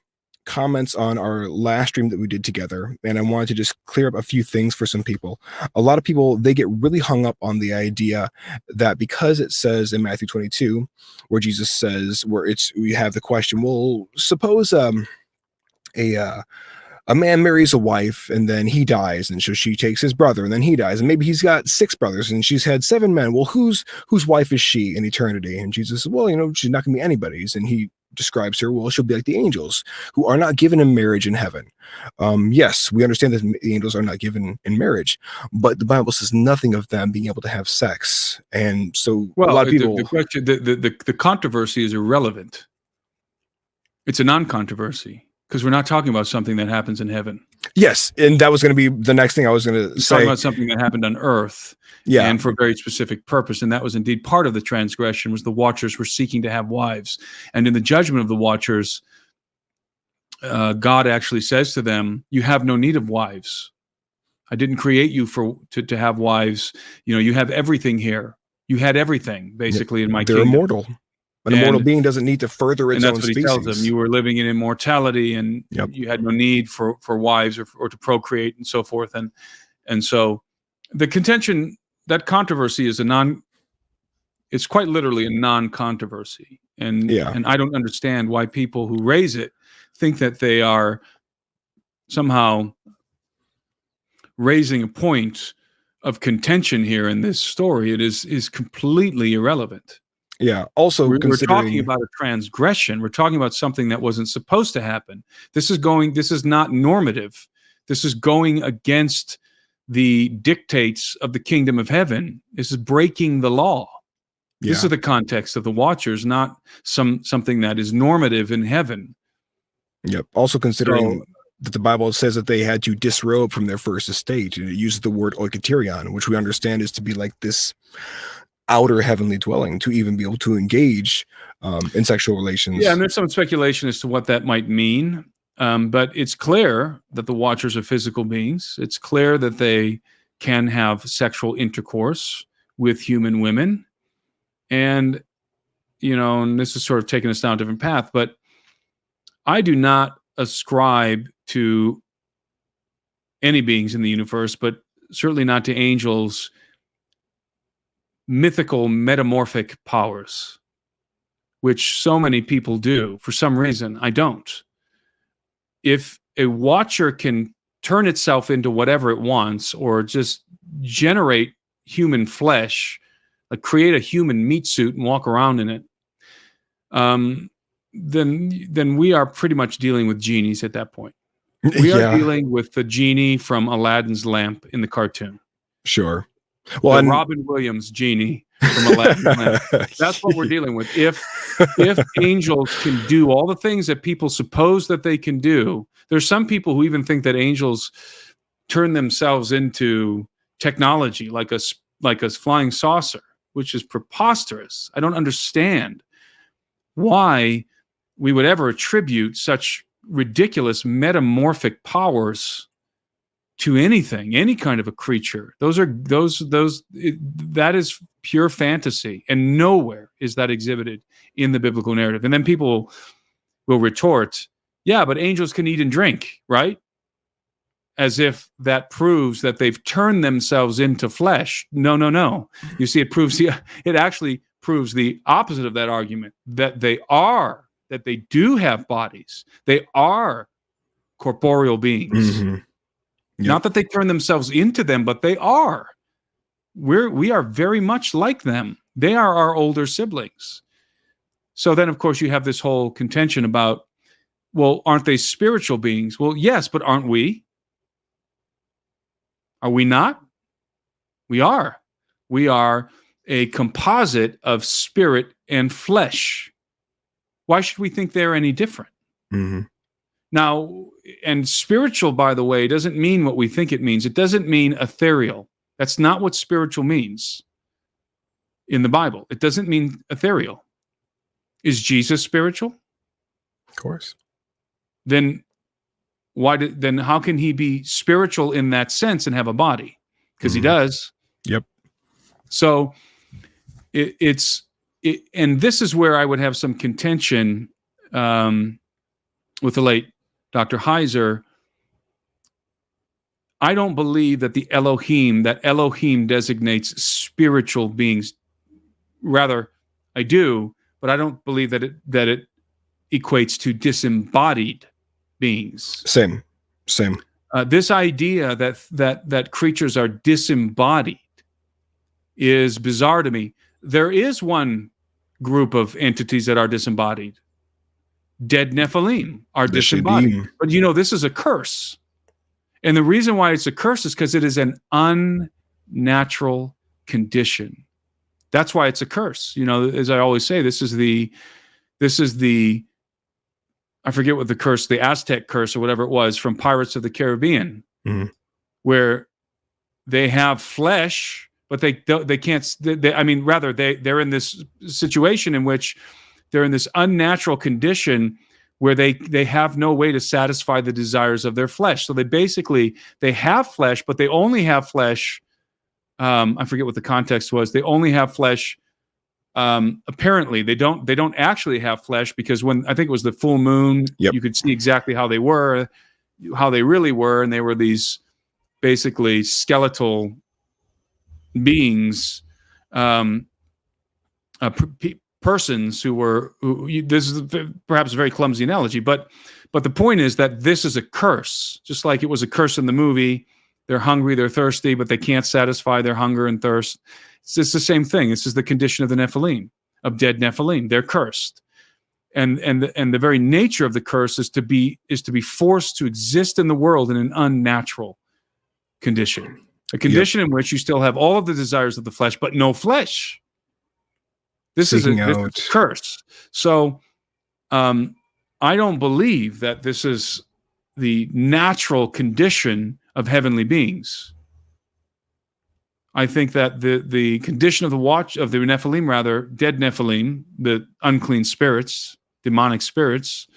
comments on our last stream that we did together, and I wanted to just clear up a few things for some people. A lot of people, they get really hung up on the idea that because it says in Matthew 22, where Jesus says, we have the question, well, suppose a man marries a wife and then he dies, and so she takes his brother and then he dies, and maybe he's got 6 brothers and she's had 7 men. Well, whose wife is she in eternity? And Jesus says, well, she's not gonna be anybody's. And he describes her, well, she'll be like the angels, who are not given in marriage in heaven. Yes, we understand that the angels are not given in marriage, but the Bible says nothing of them being able to have sex. And so a lot of people, the question, the controversy is irrelevant. It's a non-controversy, because we're not talking about something that happens in heaven. Yes, and that was going to be the next thing I was going to say. Talking about something that happened on Earth, yeah, and for a very specific purpose, and that was indeed part of the transgression. Was the Watchers were seeking to have wives, and in the judgment of the Watchers, God actually says to them, "You have no need of wives. I didn't create you to have wives. You have everything here. You had everything basically in my kingdom. They're immortal." An immortal being doesn't need to further its own species. And that's what he tells them. You were living in immortality, and you had no need for wives or to procreate and so forth. And so the contention, that controversy is it's quite literally a non-controversy. And I don't understand why people who raise it think that they are somehow raising a point of contention here in this story. It is completely irrelevant. Yeah. Also, we're talking about a transgression. We're talking about something that wasn't supposed to happen. This is not normative. This is going against the dictates of the kingdom of heaven. This is breaking the law. Yeah. This is the context of the Watchers, not something that is normative in heaven. Yep. Also considering that the Bible says that they had to disrobe from their first estate, and it uses the word oikaterion, which we understand is to be like this outer heavenly dwelling to even be able to engage in sexual relations. Yeah, and there's some speculation as to what that might mean. But it's clear that the Watchers are physical beings. It's clear that they can have sexual intercourse with human women. And, and this is sort of taking us down a different path, but I do not ascribe to any beings in the universe, but certainly not to angels, mythical metamorphic powers, which so many people do. For some reason, I don't. If a watcher can turn itself into whatever it wants, or just generate human flesh, like create a human meat suit and walk around in it, then we are pretty much dealing with genies at that point. We are dealing with the genie from Aladdin's lamp in the cartoon. Sure. Well, the Robin Williams genie from Aladdin's lamp. That's what we're dealing with. If angels can do all the things that people suppose that they can do, there's some people who even think that angels turn themselves into technology, like a flying saucer, which is preposterous. I don't understand why we would ever attribute such ridiculous metamorphic powers to anything, any kind of a creature. That is pure fantasy, and nowhere is that exhibited in the biblical narrative. And then people will retort, yeah, but angels can eat and drink, right? As if that proves that they've turned themselves into flesh. No. You see, it actually proves the opposite of that argument, that they do have bodies. They are corporeal beings. Mm-hmm. Yep. Not that they turn themselves into them, but they are. We are very much like them. They are our older siblings. So then, of course, you have this whole contention about, well, aren't they spiritual beings? Well, yes, but aren't we? Are we not? We are. We are a composite of spirit and flesh. Why should we think they're any different? Mm-hmm. Now, and spiritual, by the way, doesn't mean what we think it means. It doesn't mean ethereal. That's not what spiritual means in the Bible. It doesn't mean ethereal. Is Jesus spiritual? Of course. Then how can he be spiritual in that sense and have a body? Because he does. Yep. So and this is where I would have some contention with the late Dr. Heiser. I don't believe that Elohim designates spiritual beings. Rather, I do, but I don't believe that it equates to disembodied beings. Same. This idea that creatures are disembodied is bizarre to me. There is one group of entities that are disembodied. Dead Nephilim are disembodied. But this is a curse. And the reason why it's a curse is because it is an unnatural condition. That's why it's a curse. As I always say, this is the I forget what the curse, the Aztec curse or whatever it was from Pirates of the Caribbean, where they have flesh, but they can't. They're in this situation in which they're in this unnatural condition where they have no way to satisfy the desires of their flesh. So they have flesh, but they only have flesh. I forget what the context was. They only have flesh. Apparently, they don't actually have flesh, because when I think it was the full moon, you could see exactly how they really were, and they were these basically skeletal beings, persons this is perhaps a very clumsy analogy, but the point is that this is a curse, just like it was a curse in the movie. They're hungry, they're thirsty, but they can't satisfy their hunger and thirst. It's the same thing. This is the condition of the Nephilim, of dead Nephilim. They're cursed, and the very nature of the curse is to be forced to exist in the world in an unnatural condition, a condition in which you still have all of the desires of the flesh, but no flesh. This is a curse. So, I don't believe that this is the natural condition of heavenly beings. I think that the condition of the Nephilim, rather, dead Nephilim, the unclean spirits, demonic spirits,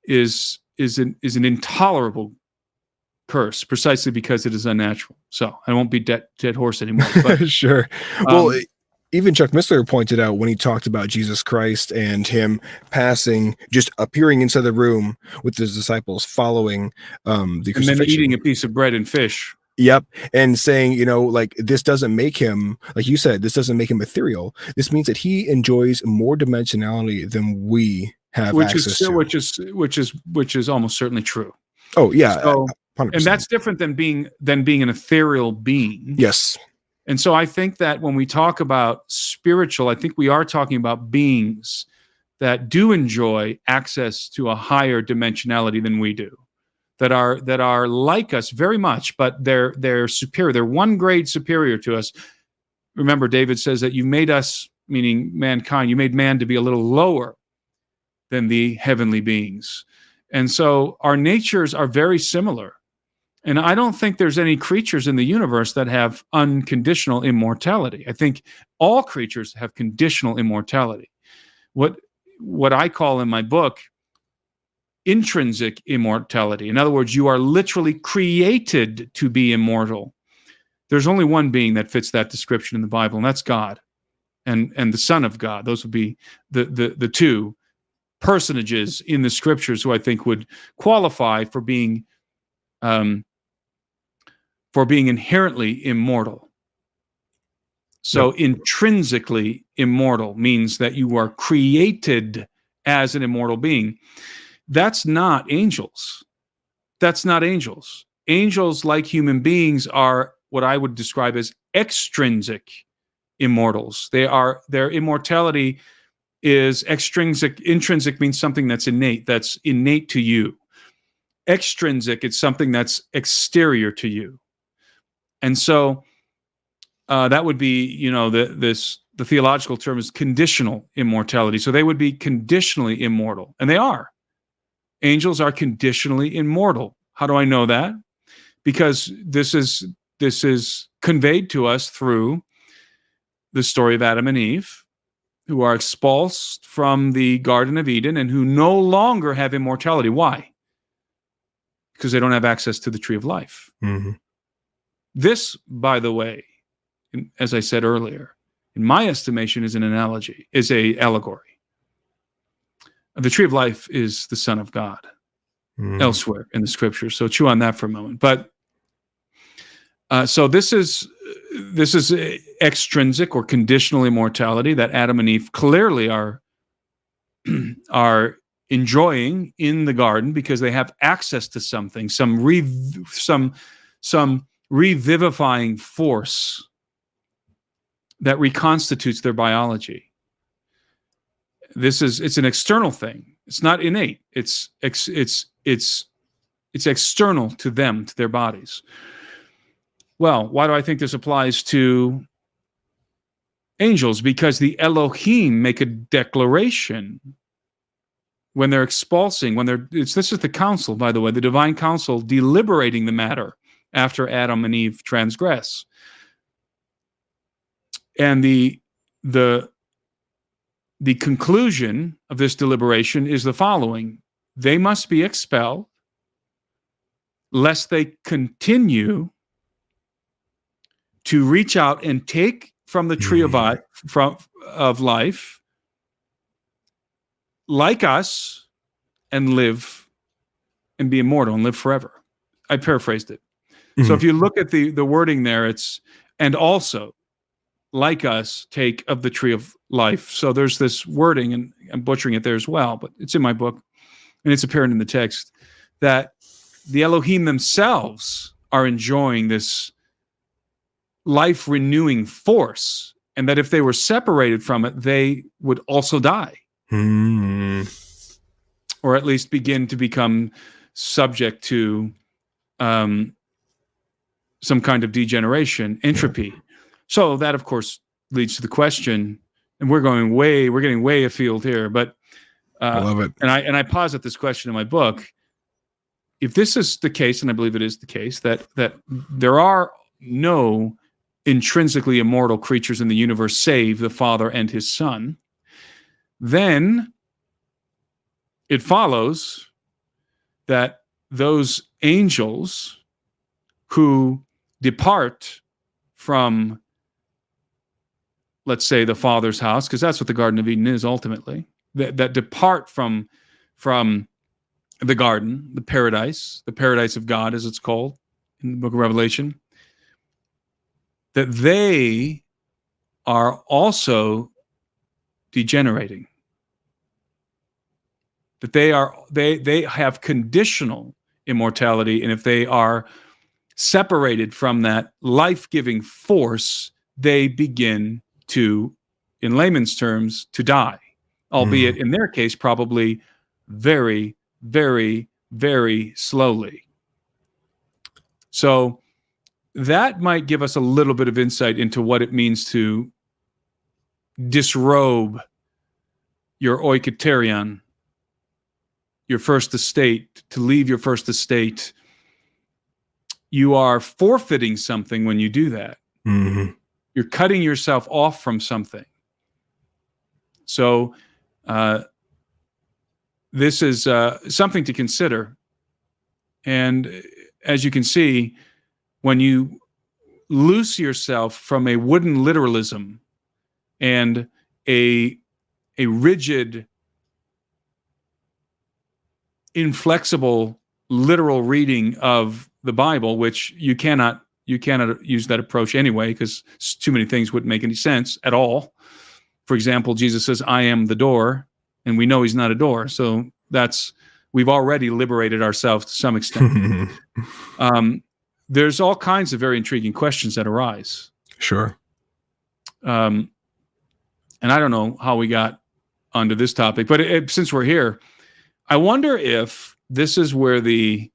is an intolerable curse, precisely because it is unnatural. So I won't be dead horse anymore. But, Sure. Well, even Chuck Missler pointed out when he talked about Jesus Christ and him just appearing inside the room with his disciples following the crucifixion. And then eating a piece of bread and fish. Yep. And saying, like, this doesn't make him, like you said, this doesn't make him ethereal. This means that he enjoys more dimensionality than we have access to. Which is almost certainly true. Oh, yeah. So, 100%. And that's different than being an ethereal being. Yes. And so I think that when we talk about spiritual, I think we are talking about beings that do enjoy access to a higher dimensionality than we do, that are like us very much, but they're superior. They're one grade superior to us. Remember, David says that you made us, meaning mankind, you made man to be a little lower than the heavenly beings. And so our natures are very similar. And I don't think there's any creatures in the universe that have unconditional immortality. I think all creatures have conditional immortality. What I call in my book intrinsic immortality. In other words, you are literally created to be immortal. There's only one being that fits that description in the Bible, and that's God, and the Son of God. Those would be the two personages in the scriptures who I think would qualify for being inherently immortal. So intrinsically immortal means that you are created as an immortal being. That's not angels. That's not angels. Angels, like human beings, are what I would describe as extrinsic immortals. Their immortality is extrinsic. Intrinsic means something that's innate to you. Extrinsic, it's something that's exterior to you. And so that would be, the theological term is conditional immortality. So they would be conditionally immortal, and they are. Angels are conditionally immortal. How do I know that? Because this is conveyed to us through the story of Adam and Eve, who are expulsed from the Garden of Eden and who no longer have immortality. Why? Because they don't have access to the tree of life. Mm-hmm. This, by the way, as I said earlier, in my estimation, is an allegory. The tree of life is the Son of God elsewhere in the scriptures. So chew on that for a moment. But so this is extrinsic or conditional immortality that Adam and Eve clearly are enjoying in the garden because they have access to something, some revivifying force that reconstitutes their biology. It's an external thing. It's not innate. It's external to them, to their bodies. Well, why do I think this applies to angels? Because the Elohim make a declaration when they're expulsing, this is the council, by the way, the divine council deliberating the matter after Adam and Eve transgress. And the conclusion of this deliberation is the following: they must be expelled lest they continue to reach out and take from the tree of life, like us, and live and be immortal and live forever. I paraphrased it. Mm-hmm. So if you look at the wording there, it's and also like us take of the tree of life. So there's this wording, and I'm butchering it there as well, but it's in my book and it's apparent in the text that the Elohim themselves are enjoying this life renewing force, and that if they were separated from it, they would also die. Or at least begin to become subject to some kind of degeneration, entropy. So that, of course, leads to the question, and we're getting way afield here, but I love it. And I posit this question in my book: if this is the case, and I believe it is the case, that there are no intrinsically immortal creatures in the universe save the Father and his Son, then it follows that those angels who depart from, let's say, the Father's house, because that's what the Garden of Eden is ultimately, that depart from the garden, the paradise of God, as it's called in the book of Revelation, that they are also degenerating. That they have conditional immortality, and if they are separated from that life-giving force, they begin to, in layman's terms, to die, albeit in their case probably very, very, very slowly. So that might give us a little bit of insight into what it means to disrobe your oikoterion, your first estate, to leave your first estate. You are forfeiting something when you do that. Mm-hmm. You're cutting yourself off from something. So this is something to consider. And as you can see, when you loose yourself from a wooden literalism and a rigid, inflexible, literal reading of the Bible, which you cannot use that approach anyway, because too many things wouldn't make any sense at all. For example, Jesus says, "I am the door," and we know he's not a door. So we've already liberated ourselves to some extent. There's all kinds of very intriguing questions that arise. Sure. And I don't know how we got onto this topic, but since we're here, I wonder if this is where the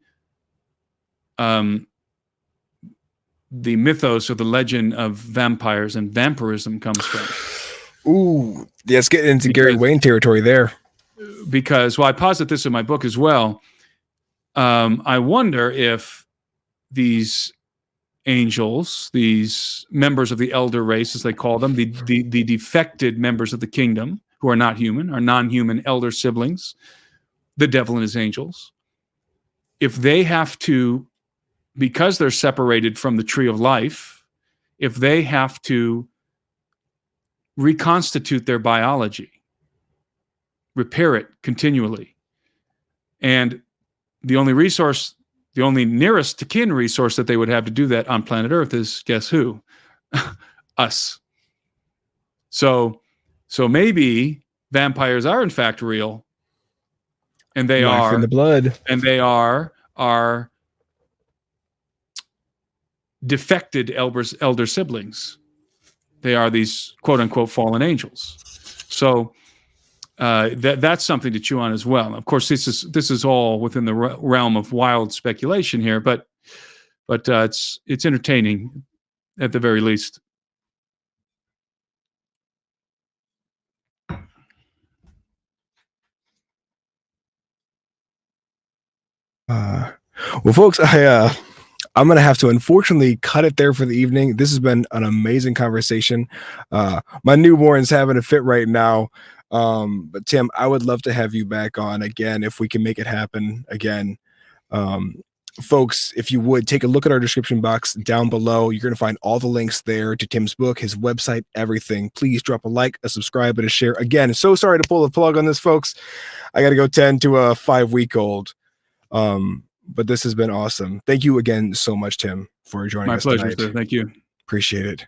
mythos or the legend of vampires and vampirism comes from. Ooh, yeah, it's getting into Gary Wayne territory there. Because, well, I posit this in my book as well. I wonder if these angels, these members of the elder race, as they call them, the defected members of the kingdom, who are not human, are non-human elder siblings, the devil and his angels, if they have to, because they're separated from the tree of life, if they have to reconstitute their biology, repair it continually, and the only nearest to kin resource that they would have to do that on planet Earth is, guess who? Us. So maybe vampires are in fact real, and they Life in the blood, and they are defected elder siblings. They are these quote unquote fallen angels. So that's something to chew on as well. Of course, this is all within the realm of wild speculation here, but it's entertaining at the very least. Well, folks, I'm going to have to unfortunately cut it there for the evening. This has been an amazing conversation. My newborn's having a fit right now. But Tim, I would love to have you back on again if we can make it happen again. Folks, if you would take a look at our description box down below, you're going to find all the links there to Tim's book, his website, everything. Please drop a like, a subscribe, and a share. Again, so sorry to pull the plug on this, folks. I got to go tend to a 5-week-old. But this has been awesome. Thank you again so much, Tim, for joining us tonight. My pleasure, sir. Thank you. Appreciate it.